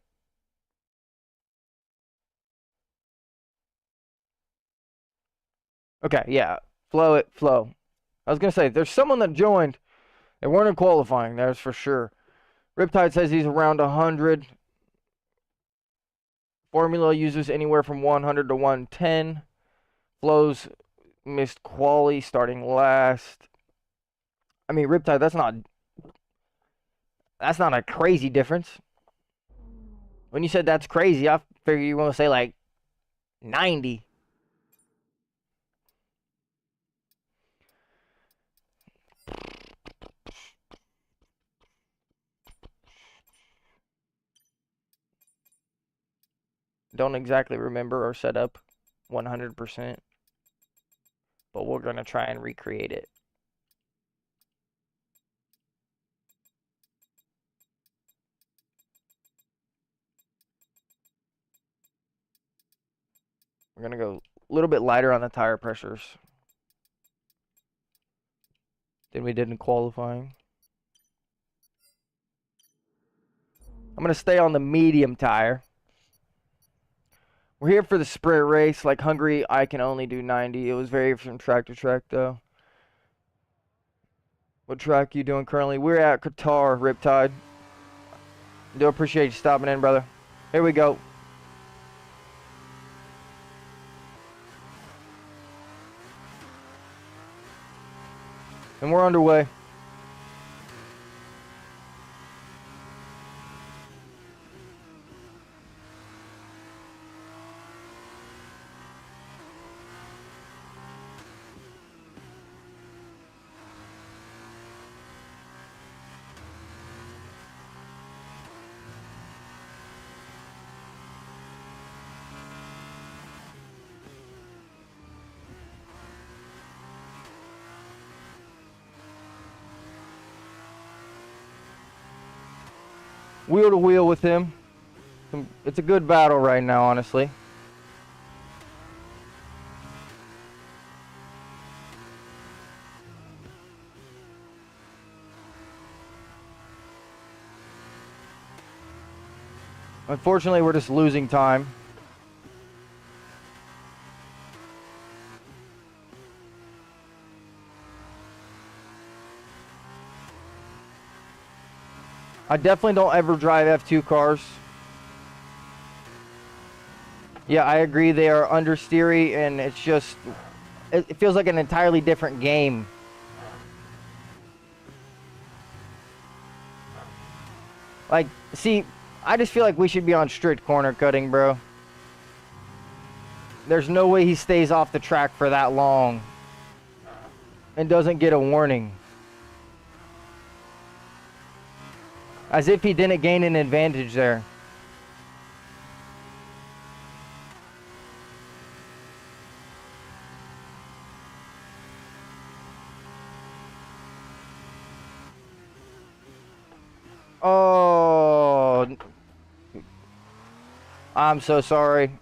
Okay, yeah. Flow. I was going to say, there's someone that joined. They weren't in qualifying, that's for sure. Riptide says he's around 100. Formula uses anywhere from 100 to 110. Flows missed quali starting last. I mean, Riptide, that's not a crazy difference. When you said that's crazy, I figure you want to say like 90. Don't exactly remember our setup 100%, but we're going to try and recreate it. We're going to go a little bit lighter on the tire pressures than we did in qualifying. I'm going to stay on the medium tire. We're here for the sprint race. Like Hungary, I can only do 90. It was very from track to track, though. What track are you doing currently? We're at Qatar, Riptide. Do appreciate you stopping in, brother. Here we go. And we're underway. Wheel to wheel with him. It's a good battle right now, honestly. Unfortunately, we're just losing time. I definitely don't ever drive F2 cars. Yeah, I agree. They are understeery, and it's just... It feels like an entirely different game. Like, see, I just feel like we should be on strict corner cutting, bro. There's no way he stays off the track for that long and doesn't get a warning. As if he didn't gain an advantage there. Oh, I'm so sorry.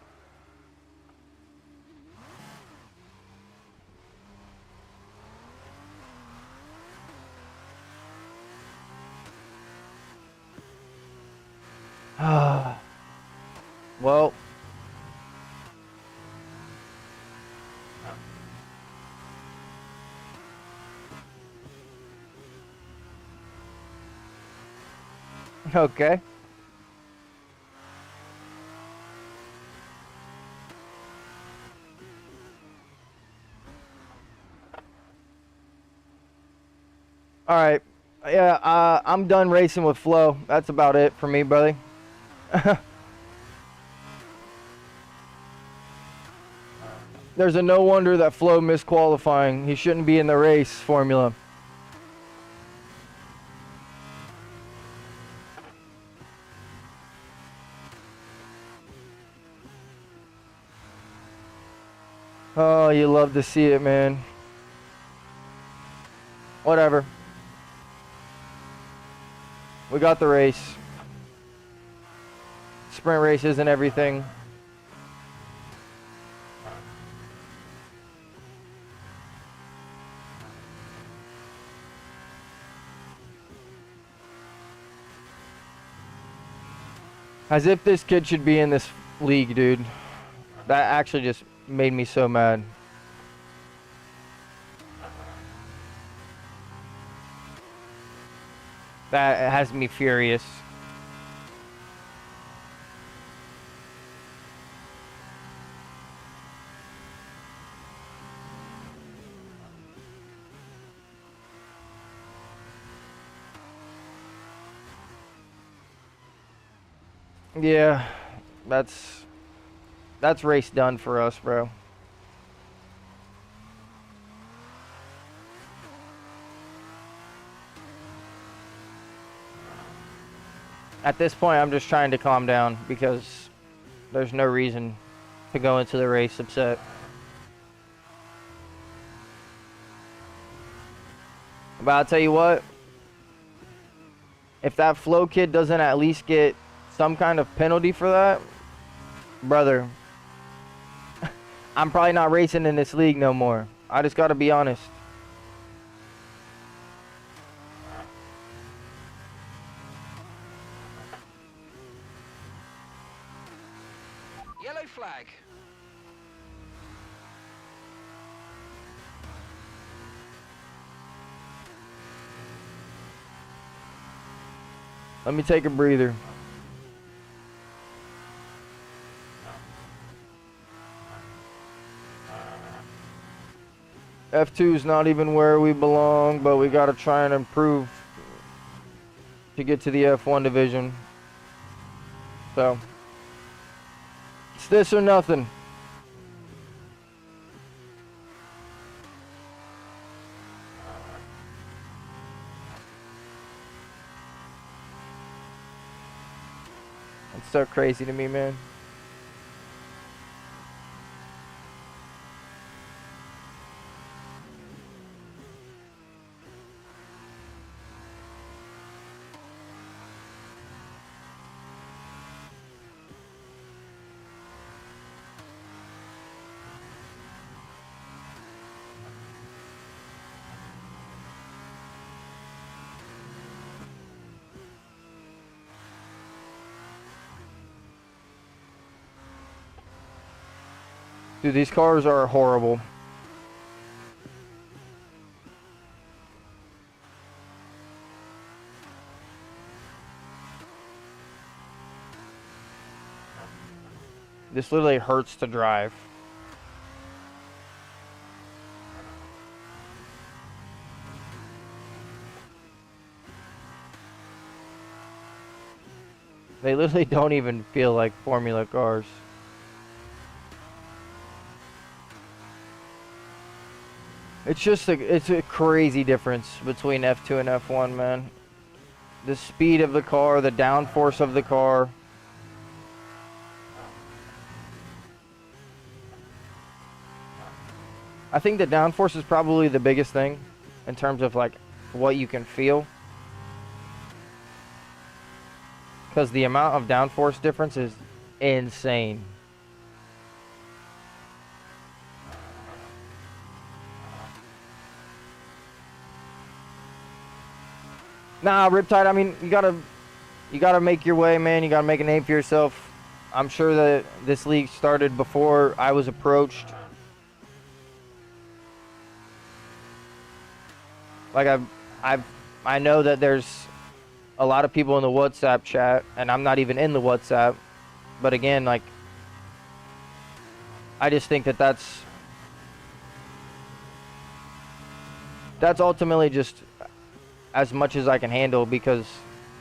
Well, okay. All right. Yeah, I'm done racing with Flo. That's about it for me, buddy. There's a no wonder that Flo missed qualifying. He shouldn't be in the race formula. Oh, you love to see it, man. Whatever. We got the race. Sprint race isn't everything. As if this kid should be in this league, dude. That actually just made me so mad. That has me furious. Yeah, that's race done for us, bro. At this point, I'm just trying to calm down because there's no reason to go into the race upset. But I'll tell you what, if that Flo kid doesn't at least get some kind of penalty for that, brother, I'm probably not racing in this league no more. I just gotta be honest. Yellow flag. Let me take a breather. F2 is not even where we belong, but we got to try and improve to get to the F1 division. So, it's this or nothing. It's so crazy to me, man. Dude, these cars are horrible. This literally hurts to drive. They literally don't even feel like Formula cars. It's a crazy difference between F2 and F1, man. The speed of the car, the downforce of the car. I think the downforce is probably the biggest thing in terms of like what you can feel. Because the amount of downforce difference is insane. Nah, Riptide, I mean, you gotta make your way, man. You gotta make a name for yourself. I'm sure that this league started before I was approached. Like I know that there's a lot of people in the WhatsApp chat, and I'm not even in the WhatsApp. But again, like, I just think that that's ultimately just as much as I can handle, because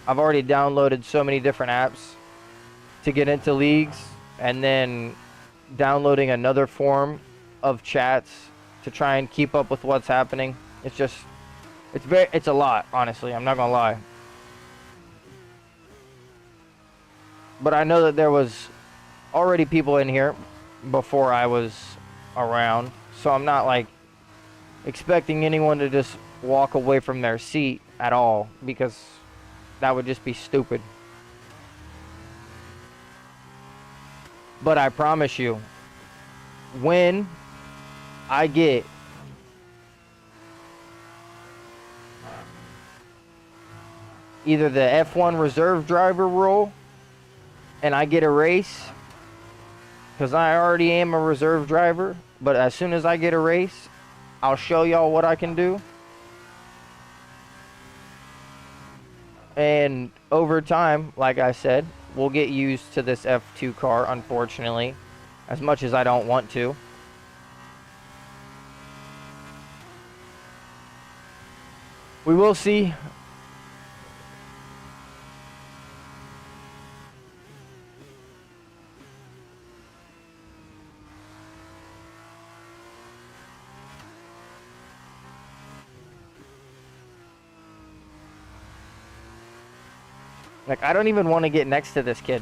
I've already downloaded so many different apps to get into leagues, and then downloading another form of chats to try and keep up with what's happening. It's a lot, honestly. I'm not gonna lie. But I know that there was already people in here before I was around, so I'm not like expecting anyone to just walk away from their seat at all, because that would just be stupid. But I promise you, when I get either the F1 reserve driver role and I get a race, because I already am a reserve driver, but as soon as I get a race, I'll show y'all what I can do. And over time, like I said, we'll get used to this F2 car, unfortunately, as much as I don't want to. We will see. Like, I don't even want to get next to this kid.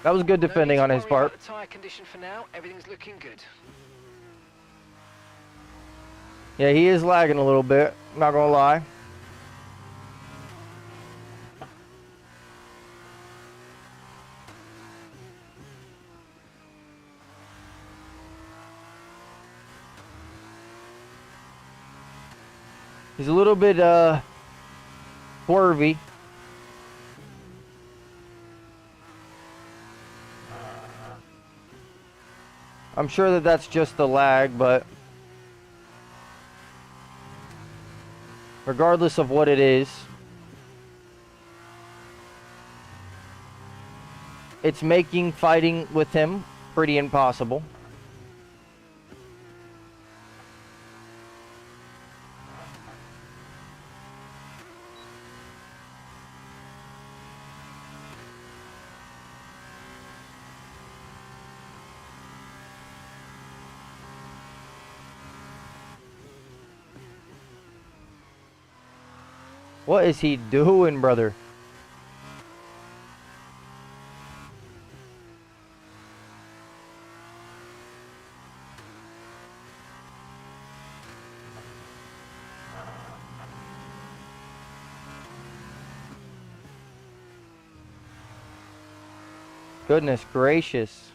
That was good defending on his part. The tire condition for now. Everything's looking good. Yeah, he is lagging a little bit, not gonna lie. He's a little bit swervy. I'm sure that that's just the lag, but regardless of what it is, it's making fighting with him pretty impossible. What is he doing, brother? Goodness gracious.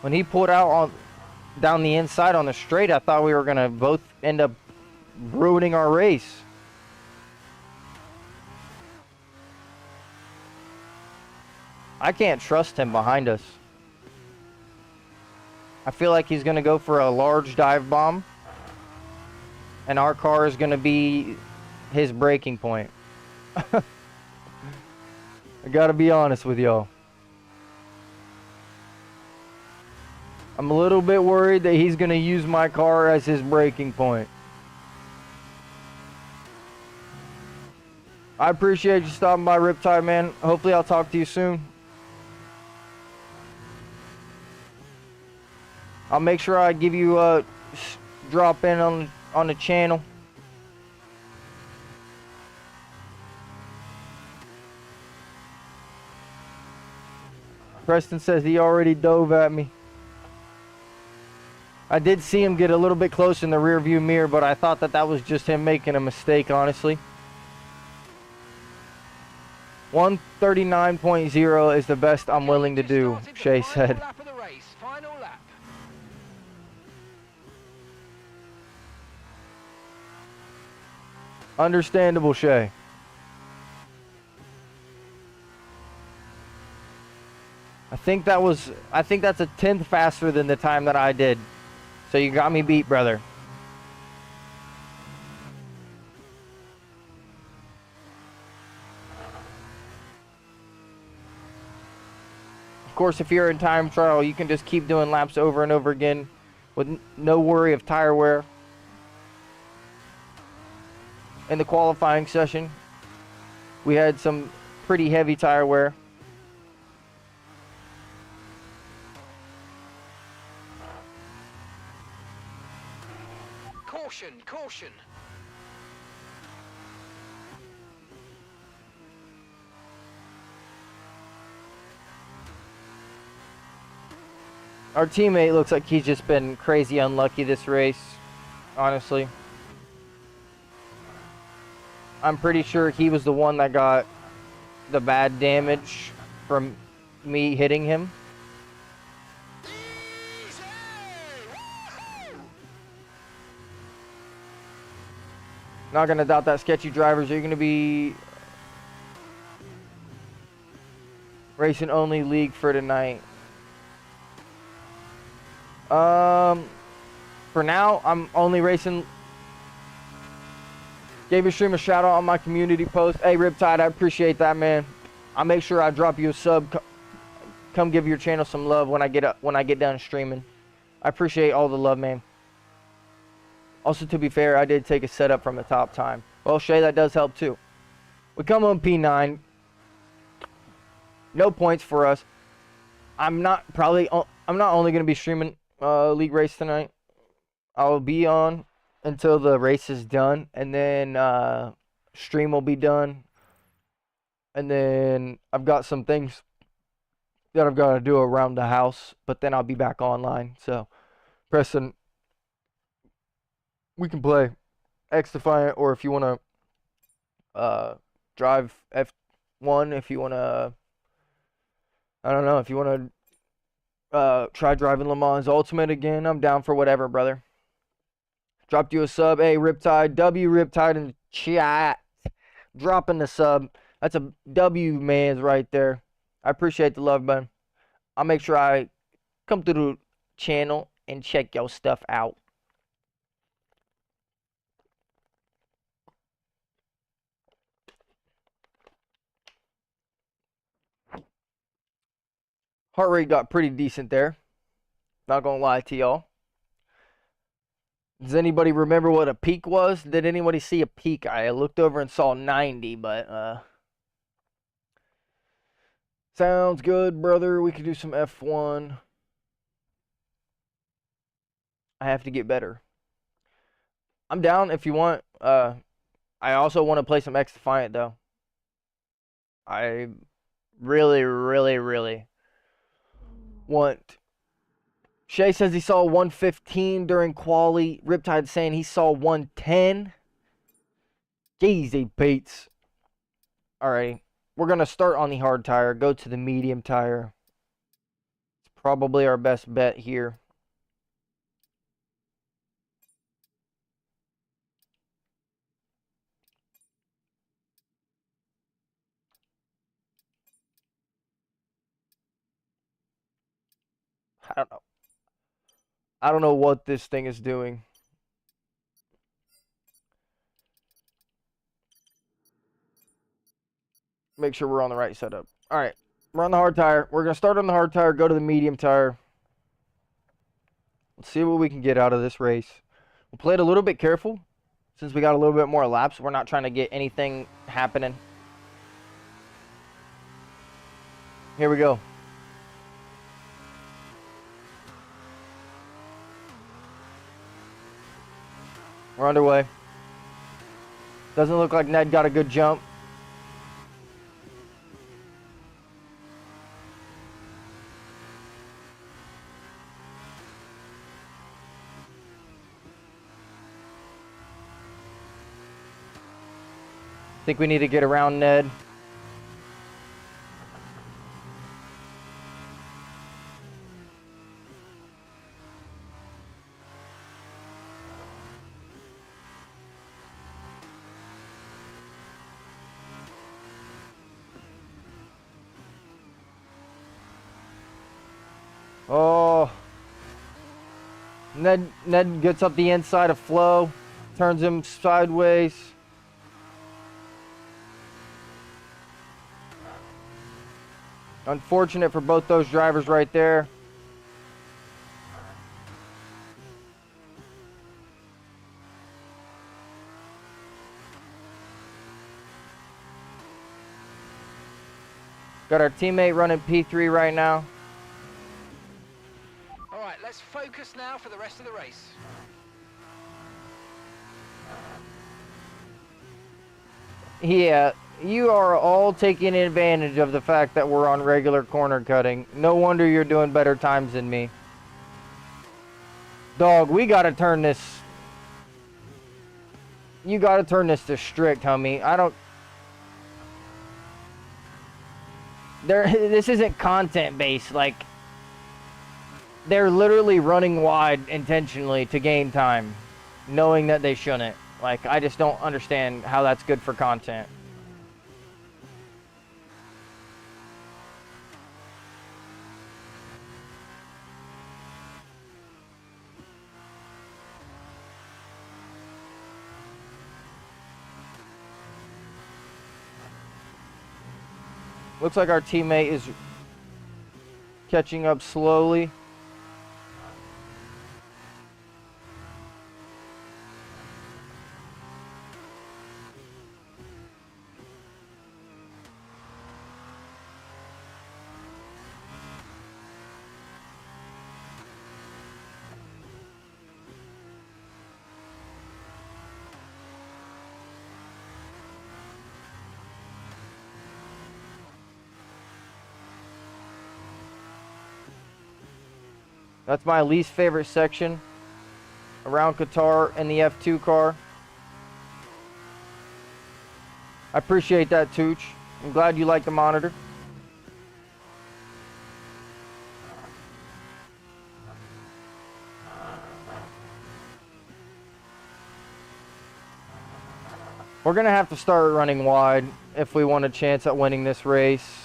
When he pulled out on down the inside on the straight, I thought we were going to both end up ruining our race. I can't trust him behind us. I feel like he's going to go for a large dive bomb, and our car is going to be his breaking point. I gotta be honest with y'all. I'm a little bit worried that he's gonna use my car as his breaking point. I appreciate you stopping by, Riptide, man. Hopefully I'll talk to you soon. I'll make sure I give you a drop in on the channel. Preston says he already dove at me. I did see him get a little bit close in the rear view mirror, but I thought that was just him making a mistake, honestly. 139.0 is the best I'm willing to do, Shay said. Understandable, Shay. I think that's a 10th faster than the time that I did. So you got me beat, brother. Of course, if you're in time trial, you can just keep doing laps over and over again with no worry of tire wear. In the qualifying session, we had some pretty heavy tire wear. Caution, caution. Our teammate looks like he's just been crazy unlucky this race, honestly. I'm pretty sure he was the one that got the bad damage from me hitting him. Not gonna doubt that, sketchy drivers. Are you gonna be racing only league for tonight? For now, I'm only racing. Gave your stream a shout out on my community post. Hey, Riptide, I appreciate that, man. I'll make sure I drop you a sub. Come give your channel some love when I get done streaming. I appreciate all the love, man. Also, to be fair, I did take a setup from the top time. Well, Shay, that does help too. We come on P9. No points for us. I'm not only going to be streaming league race tonight. I'll be on until the race is done, and then stream will be done. And then I've got some things that I've got to do around the house, but then I'll be back online. So, Preston, we can play X Defiant, or if you want to drive F1, if you want to, I don't know, if you want to try driving Le Mans Ultimate again, I'm down for whatever, brother. Dropped you a sub. Hey, Riptide, W Riptide in the chat. Dropping the sub. That's a W, man's right there. I appreciate the love, man. I'll make sure I come to the channel and check your stuff out. Heart rate got pretty decent there. Not gonna lie to y'all. Does anybody remember what a peak was? Did anybody see a peak? I looked over and saw 90, but sounds good, brother. We could do some F1. I have to get better. I'm down if you want. I also want to play some X Defiant though. I really, really, really want. Shay says he saw 115 during quali. Riptide saying he saw 110. Easy beats. Alright. We're going to start on the hard tire. Go to the medium tire. It's probably our best bet here. I don't know. I don't know what this thing is doing. Make sure we're on the right setup. Alright. We're on the hard tire. We're going to start on the hard tire. Go to the medium tire. Let's see what we can get out of this race. We'll play it a little bit careful. Since we got a little bit more laps, we're not trying to get anything happening. Here we go. We're underway. Doesn't look like Ned got a good jump. Think we need to get around Ned. Oh. Ned gets up the inside of Flo. Turns him sideways. Unfortunate for both those drivers right there. Got our teammate running P3 right now. All right, let's focus now for the rest of the race. Yeah, you are all taking advantage of the fact that we're on regular corner cutting. No wonder you're doing better times than me. Dog, we gotta turn this. You gotta turn this to strict, homie. I don't. This isn't content based. Like, they're literally running wide intentionally to gain time, knowing that they shouldn't. Like, I just don't understand how that's good for content. Looks like our teammate is catching up slowly. That's my least favorite section around Qatar and the F2 car. I appreciate that, Tooch. I'm glad you like the monitor. We're going to have to start running wide if we want a chance at winning this race.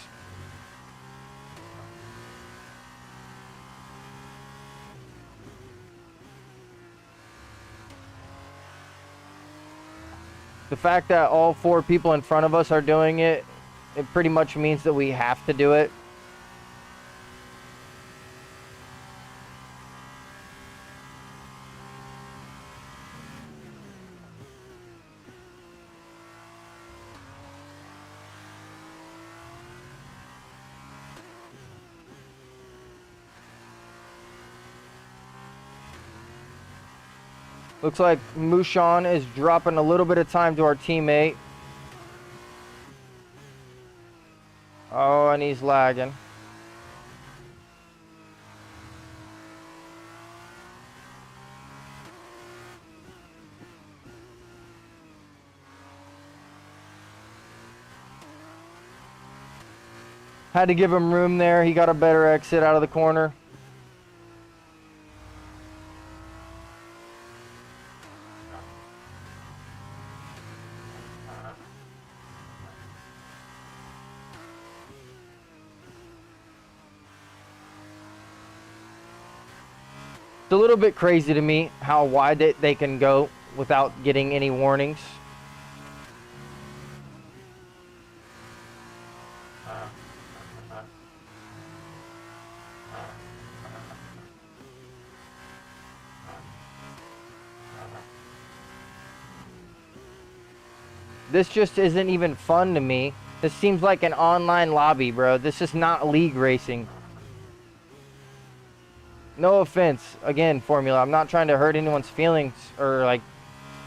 The fact that all 4 people in front of us are doing it, it pretty much means that we have to do it. Looks like Mushan is dropping a little bit of time to our teammate. Oh, and he's lagging. Had to give him room there. He got a better exit out of the corner. It's a little bit crazy to me how wide they can go without getting any warnings. This just isn't even fun to me. This seems like an online lobby, bro. This is not league racing. No offense, again, Formula. I'm not trying to hurt anyone's feelings or like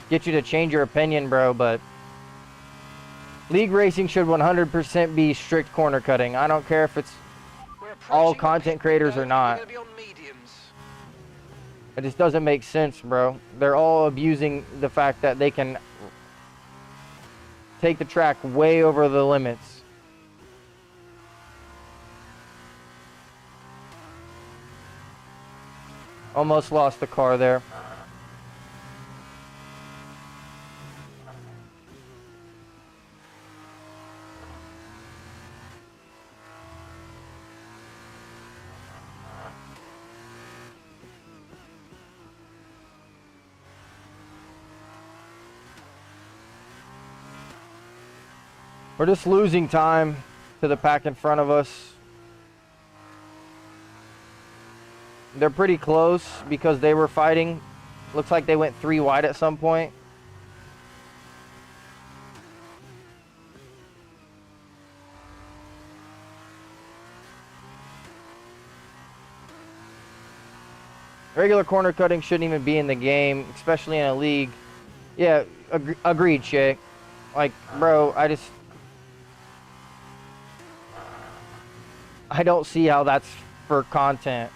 get you to change your opinion, bro, but league racing should 100% be strict corner cutting. I don't care if it's all content creators or not. It just doesn't make sense, bro. They're all abusing the fact that they can take the track way over the limits. Almost lost the car there. We're just losing time to the pack in front of us. They're pretty close because they were fighting. Looks like they went 3 wide at some point. Regular corner cutting shouldn't even be in the game, especially in a league. Yeah, agreed, Shay. Like, bro, I don't see how that's for content.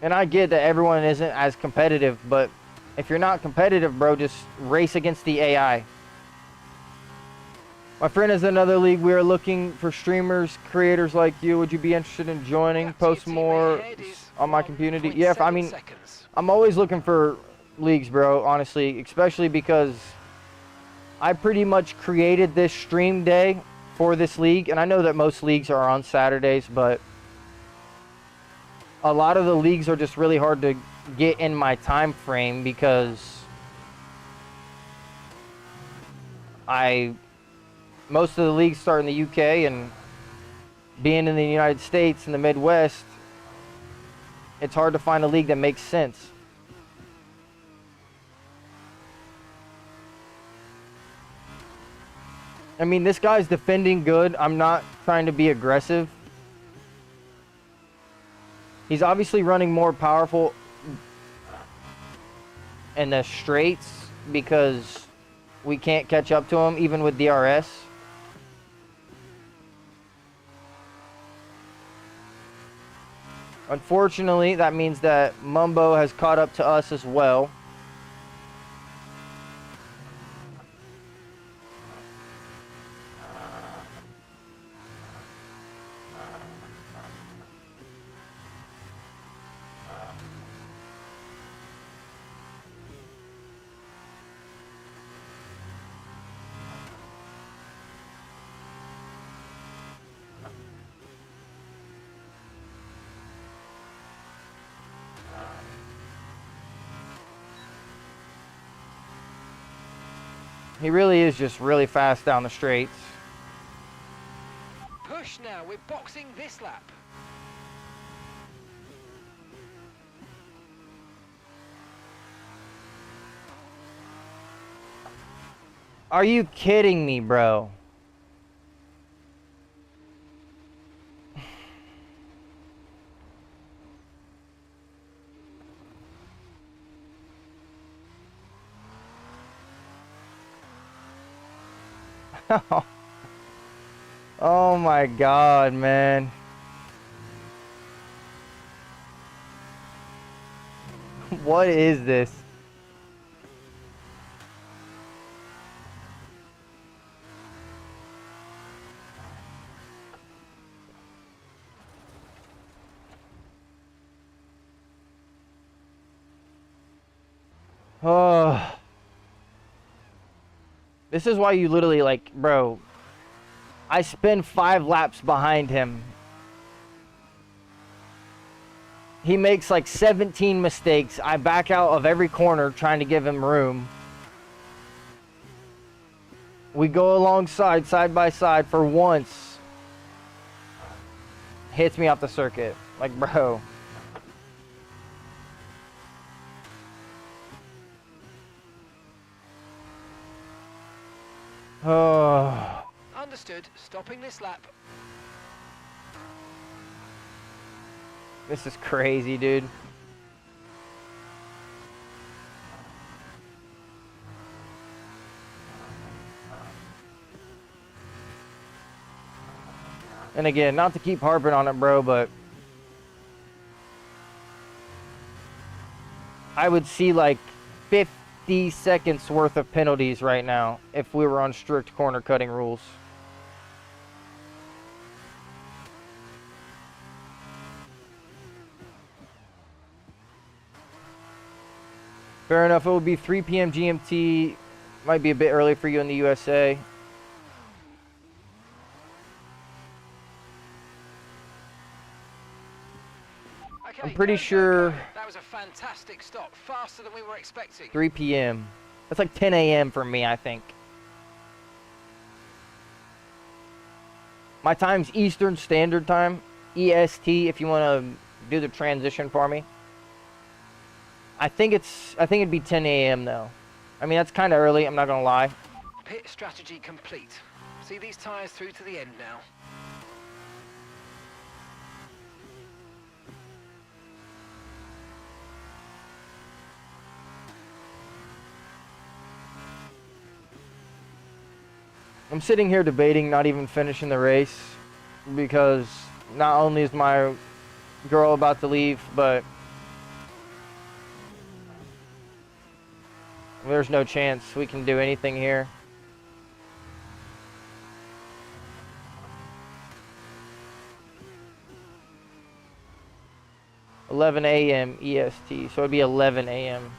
And I get that everyone isn't as competitive, but if you're not competitive, bro, just race against the AI. My friend is another league. We are looking for streamers, creators like you. Would you be interested in joining? Post more on my community. Yeah, I mean, I'm always looking for leagues, bro, honestly, especially because I pretty much created this stream day for this league. And I know that most leagues are on Saturdays, but a lot of the leagues are just really hard to get in my time frame because most of the leagues start in the UK, and being in the United States in the Midwest, it's hard to find a league that makes sense. I mean, this guy's defending good. I'm not trying to be aggressive. He's obviously running more powerful in the straights because we can't catch up to him even with DRS. Unfortunately, that means that Mumbo has caught up to us as well. He really is just really fast down the straights. Push now, we're boxing this lap. Are you kidding me, bro? Oh my God, man. What is this? Oh. This is why you literally, like, bro, I spend 5 laps behind him. He makes like 17 mistakes. I back out of every corner trying to give him room. We go alongside, side by side for once. Hits me off the circuit. Like, bro. Oh. Understood. Stopping this lap. This is crazy, dude. And again, not to keep harping on it, bro, but I would see like 50 seconds worth of penalties right now if we were on strict corner cutting rules. Fair enough, it will be 3 p.m. GMT. Might be a bit early for you in the USA. Okay, I'm pretty go, go, sure go. That was a fantastic stop. Faster than we were expecting. 3 p.m. That's like 10 a.m. for me, I think. My time's Eastern Standard Time. EST, if you want to do the transition for me. I think it'd be 10 a.m. though. I mean, that's kind of early, I'm not going to lie. Pit strategy complete. See these tyres through to the end now. I'm sitting here debating not even finishing the race because not only is my girl about to leave, but there's no chance we can do anything here. (11 a.m. EST), so it'd be 11 a.m.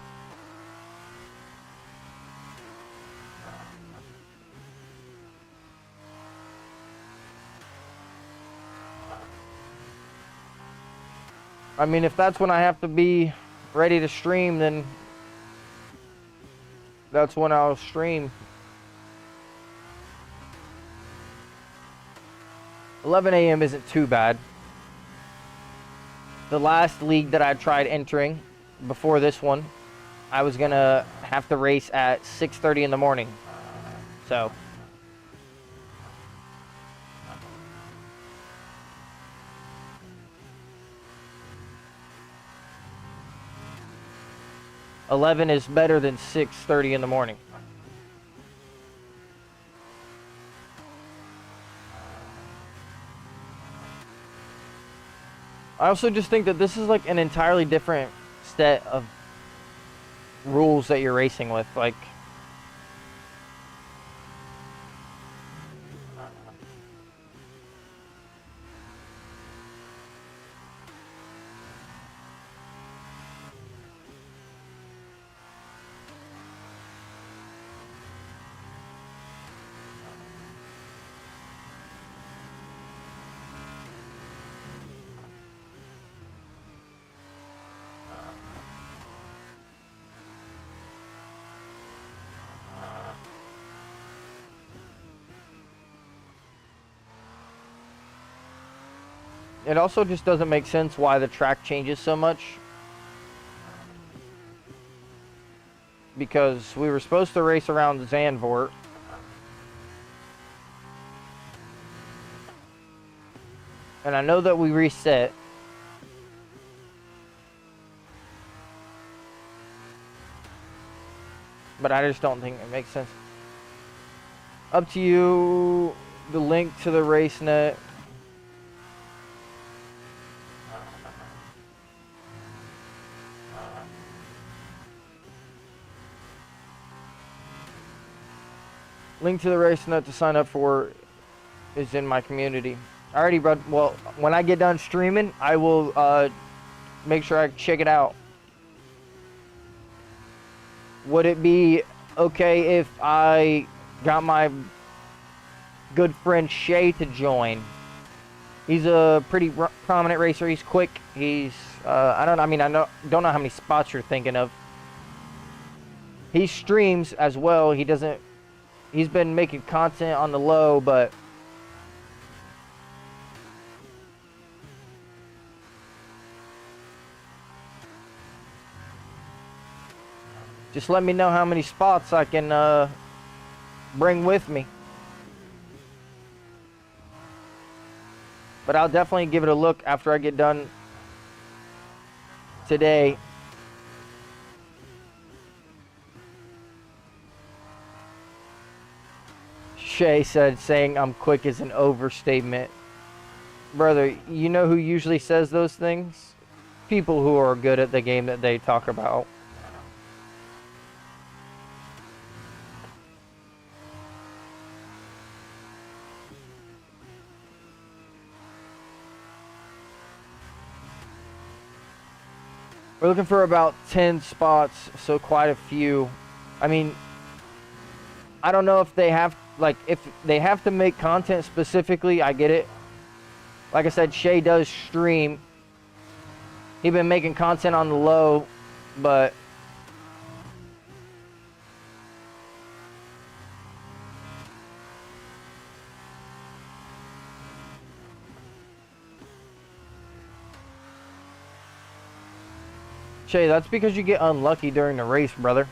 I mean, if that's when I have to be ready to stream, then that's when I'll stream. 11 a.m. isn't too bad. The last league that I tried entering before this one, I was gonna have to race at 6:30 in the morning. So 11 is better than 6:30 in the morning. I also just think that this is like an entirely different set of rules that you're racing with. Like, it also just doesn't make sense why the track changes so much. Because we were supposed to race around Zandvoort. And I know that we reset. But I just don't think it makes sense. Up to you, the link to the race net. Link to the race net to sign up for is in my community. I already read, well, when I get done streaming, I will make sure I check it out. Would it be okay if I got my good friend Shay to join? He's a pretty prominent racer. He's quick. He's I don't know how many spots you're thinking of. He streams as well. He's been making content on the low, but just let me know how many spots I can bring with me. But I'll definitely give it a look after I get done today. Shay said saying I'm quick is an overstatement. Brother, you know who usually says those things? People who are good at the game that they talk about. We're looking for about 10 spots, so quite a few. I mean, I don't know if they have, like, if they have to make content specifically, I get it. Like I said, Shay does stream. He's been making content on the low, but Shay, that's because you get unlucky during the race, brother.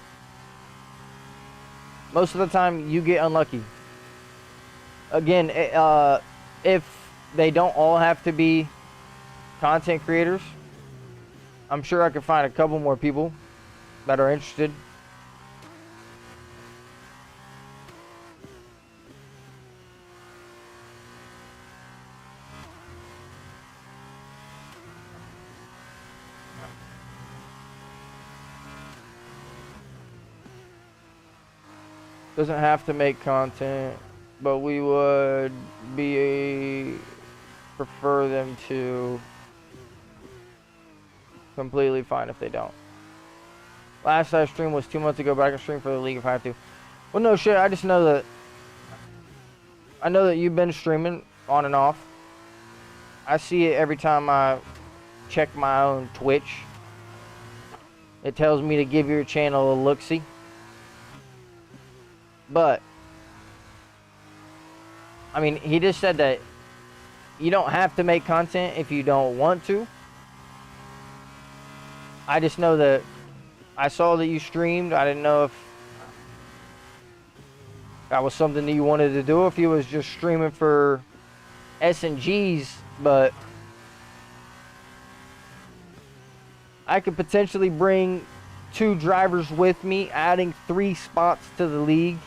Most of the time, you get unlucky. Again, if they don't all have to be content creators, I'm sure I could find a couple more people that are interested. Doesn't have to make content, but we would prefer them to. Completely fine if they don't. Last I streamed was 2 months ago, but I can stream for the league if I have to. Well, no shit. I just know that. I know that you've been streaming on and off. I see it every time I check my own Twitch. It tells me to give your channel a look-see. But, I mean, he just said that you don't have to make content if you don't want to. I just know that I saw that you streamed. I didn't know if that was something that you wanted to do, if you was just streaming for S&Gs, but I could potentially bring 2 drivers with me, adding 3 spots to the league.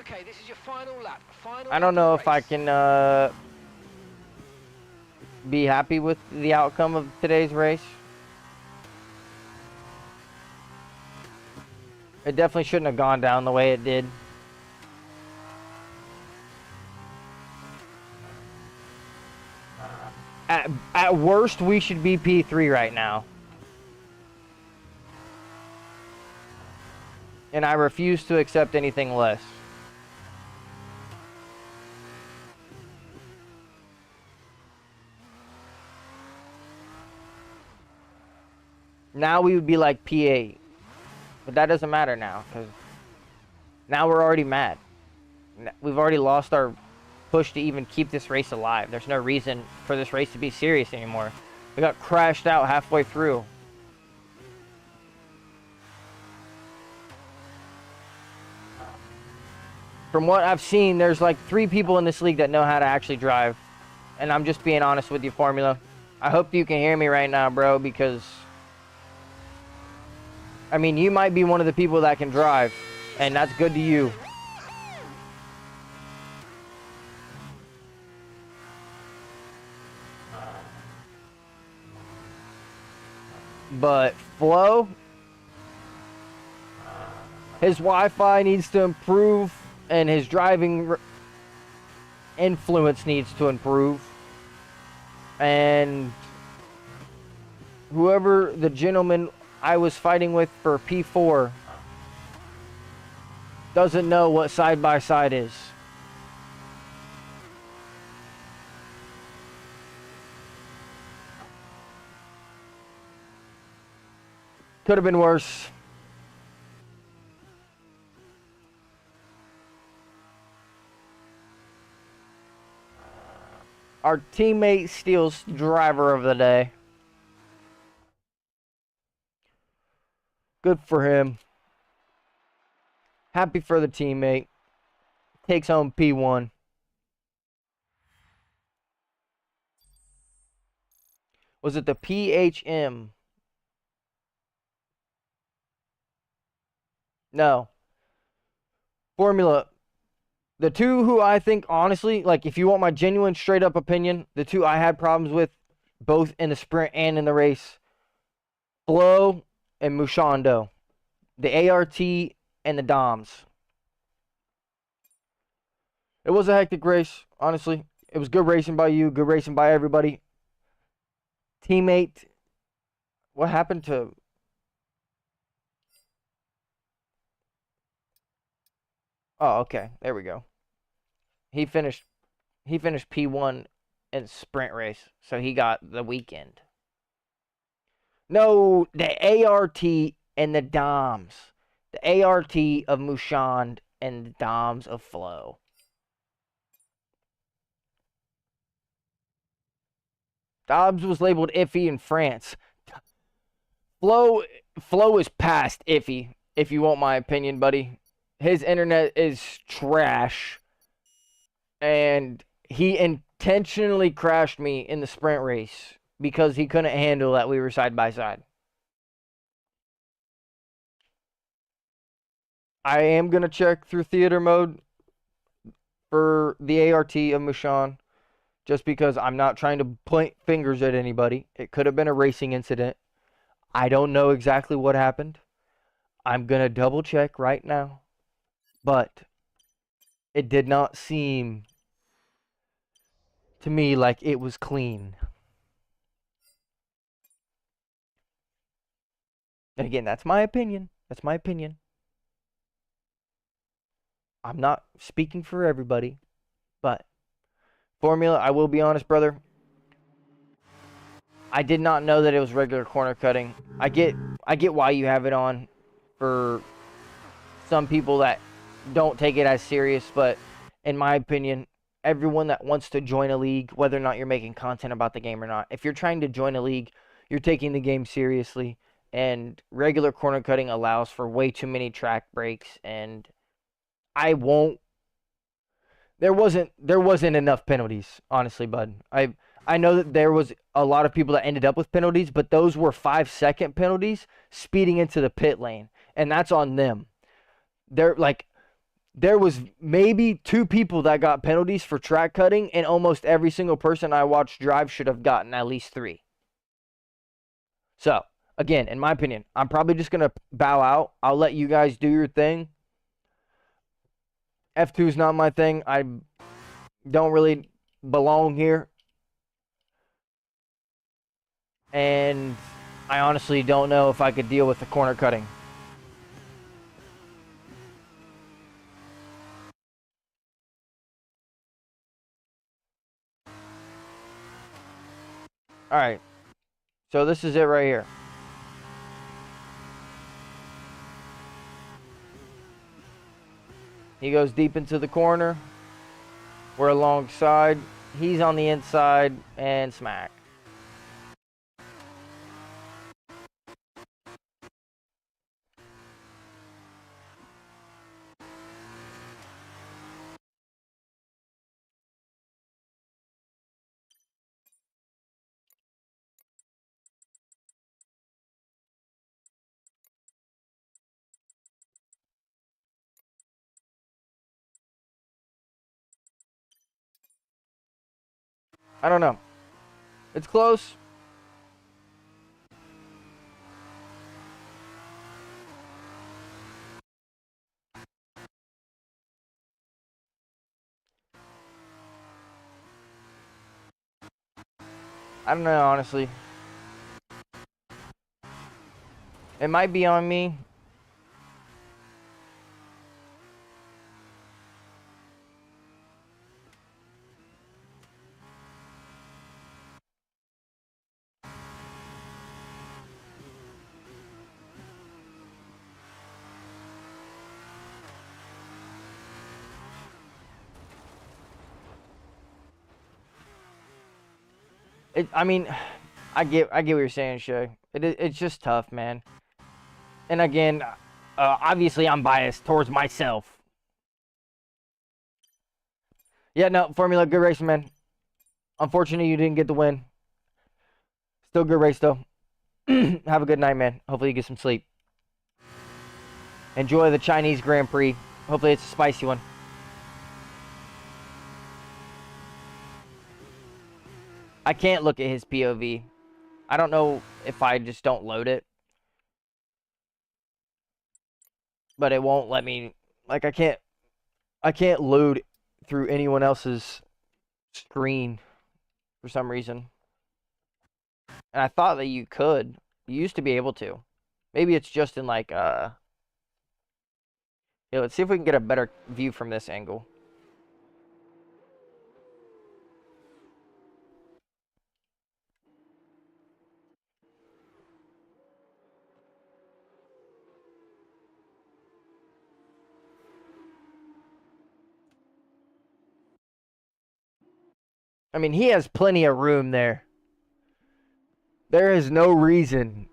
Okay, this is your final lap. I don't know if I can be happy with the outcome of today's race. It definitely shouldn't have gone down the way it did. At worst, we should be P3 right now. And I refuse to accept anything less. Now we would be like P8. But that doesn't matter now, because now we're already mad. We've already lost our push to even keep this race alive. There's no reason for this race to be serious anymore. We got crashed out halfway through. From what I've seen, there's like 3 people in this league that know how to actually drive. And I'm just being honest with you, Formula. I hope you can hear me right now, bro, because I mean, you might be one of the people that can drive, and that's good to you. But Flo, his Wi-Fi needs to improve, and his driving influence needs to improve. And whoever the gentleman I was fighting with for P4 doesn't know what side-by-side is. Could have been worse. Our teammate steals driver of the day. Good for him. Happy for the teammate. Takes home P1. Was it the PHM? No. Formula. The 2 who I think, honestly, like, if you want my genuine, straight-up opinion, the 2 I had problems with, both in the sprint and in the race, Flo and Mushando. The ART and the Doms. It was a hectic race, honestly. It was good racing by you, good racing by everybody. Teammate, what happened to... Oh, okay. There we go. He finished P1 in sprint race, so he got the weekend. No, the ART and the Doms. The ART of Mushand and the Doms of Flo. Dobbs was labeled iffy in France. Flo is past iffy, if you want my opinion, buddy. His internet is trash. And he intentionally crashed me in the sprint race because he couldn't handle that we were side by side. I am going to check through theater mode for the ART of Mushan, just because I'm not trying to point fingers at anybody. It could have been a racing incident. I don't know exactly what happened. I'm going to double check right now. But it did not seem to me like it was clean. And again, that's my opinion. That's my opinion. I'm not speaking for everybody, but Formula, I will be honest, brother. I did not know that it was regular corner cutting. I get why you have it on for some people that don't take it as serious, but in my opinion, everyone that wants to join a league, whether or not you're making content about the game or not, if you're trying to join a league, you're taking the game seriously, and regular corner cutting allows for way too many track breaks, and there wasn't enough penalties, honestly, bud. I know that there was a lot of people that ended up with penalties, but those were 5-second penalties speeding into the pit lane, and that's on them. There was maybe 2 people that got penalties for track cutting, and almost every single person I watched drive should have gotten at least 3. So, again, in my opinion, I'm probably just going to bow out. I'll let you guys do your thing. F2 is not my thing. I don't really belong here. And I honestly don't know if I could deal with the corner cutting. Alright. So this is it right here. He goes deep into the corner. We're alongside. He's on the inside and smack. I don't know. It's close. I don't know, honestly. It might be on me. I mean, I get what you're saying, Shay. It's just tough, man. And again, obviously I'm biased towards myself. Yeah, no, Formula, good racing, man. Unfortunately, you didn't get the win. Still good race, though. Have a good night, man. Hopefully you get some sleep. Enjoy the Chinese Grand Prix. Hopefully it's a spicy one. I can't look at his POV. I don't know if I just don't load it. But it won't let me, like, I can't load through anyone else's screen for some reason. And I thought that you could. You used to be able to. Maybe it's just in like yeah, let's see if we can get a better view from this angle. I mean, he has plenty of room there. There is no reason.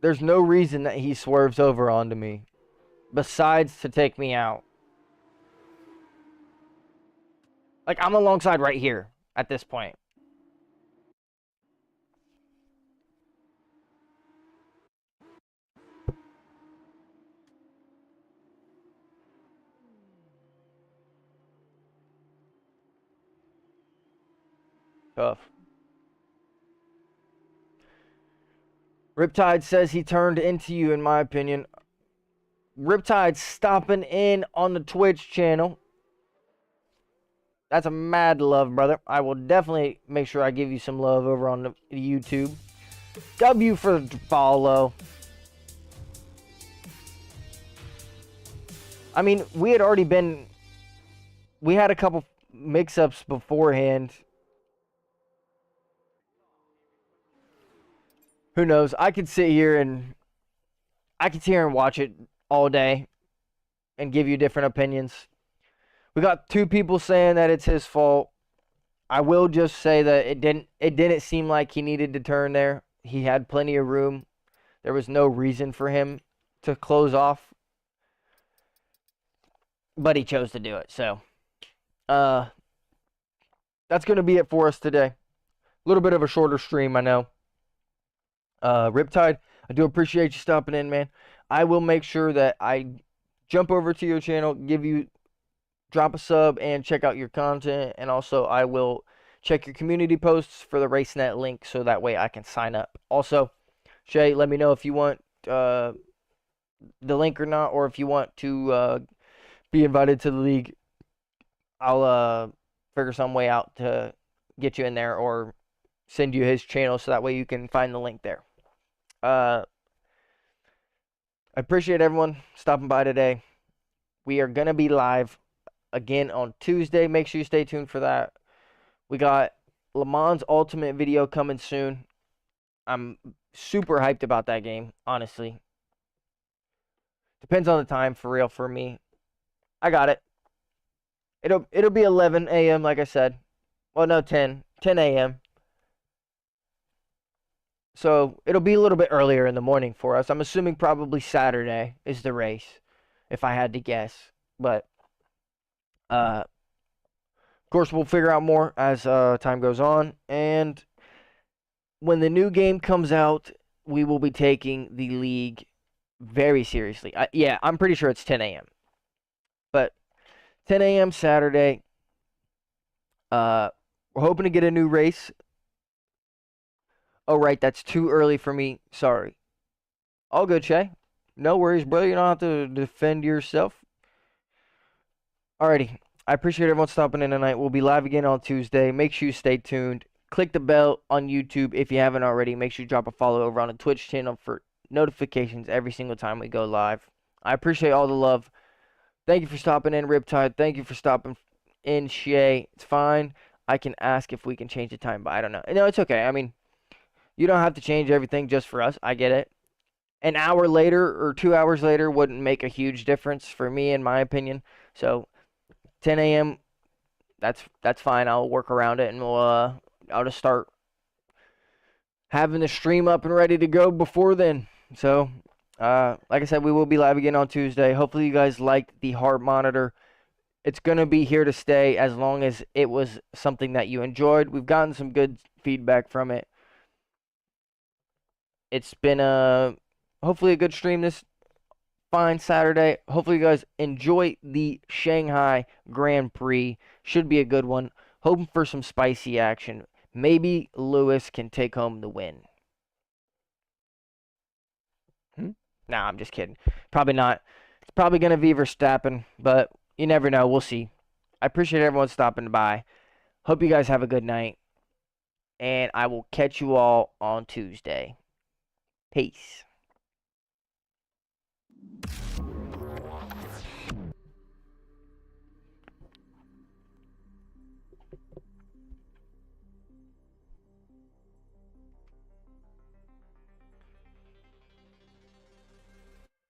There's no reason that he swerves over onto me. Besides to take me out. Like, I'm alongside right here at this point. Tough. Riptide says he turned into you, in my opinion. Riptide stopping in on the Twitch channel. That's a mad love, brother. I will definitely make sure I give you some love over on the YouTube. W for the follow. I mean, we had a couple mix-ups beforehand. Who knows? I could sit here and watch it all day and give you different opinions. We got two people saying that it's his fault. I will just say that it didn't seem like he needed to turn there. He had plenty of room. There was no reason for him to close off. But he chose to do it. So, that's going to be it for us today. A little bit of a shorter stream, I know. Riptide, I do appreciate you stopping in, man. I will make sure that I jump over to your channel, drop a sub, and check out your content. And also, I will check your community posts for the RaceNet link so that way I can sign up. Also, Shay, let me know if you want the link or not, or if you want to be invited to the league. I'll figure some way out to get you in there or send you his channel so that way you can find the link there. I appreciate everyone stopping by today. We are going to be live again on Tuesday. Make sure you stay tuned for that. We got Le Mans Ultimate video coming soon. I'm super hyped about that game, honestly. Depends on the time, for real, for me. I got it. It'll be 11 a.m. like I said. Well, no, 10 a.m. So it'll be a little bit earlier in the morning for us. I'm assuming probably Saturday is the race, if I had to guess. But of course, we'll figure out more as time goes on. And when the new game comes out, we will be taking the league very seriously. Yeah, I'm pretty sure it's 10 a.m. But 10 a.m. Saturday. We're hoping to get a new race. Oh, right, that's too early for me. Sorry. All good, Shay. No worries, brother. You don't have to defend yourself. Alrighty. I appreciate everyone stopping in tonight. We'll be live again on Tuesday. Make sure you stay tuned. Click the bell on YouTube if you haven't already. Make sure you drop a follow over on the Twitch channel for notifications every single time we go live. I appreciate all the love. Thank you for stopping in, Riptide. Thank you for stopping in, Shay. It's fine. I can ask if we can change the time, but I don't know. No, it's okay. I mean, you don't have to change everything just for us. I get it. An hour later or 2 hours later wouldn't make a huge difference for me, in my opinion. So 10 a.m. That's fine. I'll work around it, and I'll just start having the stream up and ready to go before then. So, like I said, we will be live again on Tuesday. Hopefully, you guys liked the heart monitor. It's gonna be here to stay as long as it was something that you enjoyed. We've gotten some good feedback from it. It's been hopefully a good stream this fine Saturday. Hopefully you guys enjoy the Shanghai Grand Prix. Should be a good one. Hoping for some spicy action. Maybe Lewis can take home the win. Nah, I'm just kidding. Probably not. It's probably going to be Verstappen, but you never know. We'll see. I appreciate everyone stopping by. Hope you guys have a good night. And I will catch you all on Tuesday. Peace.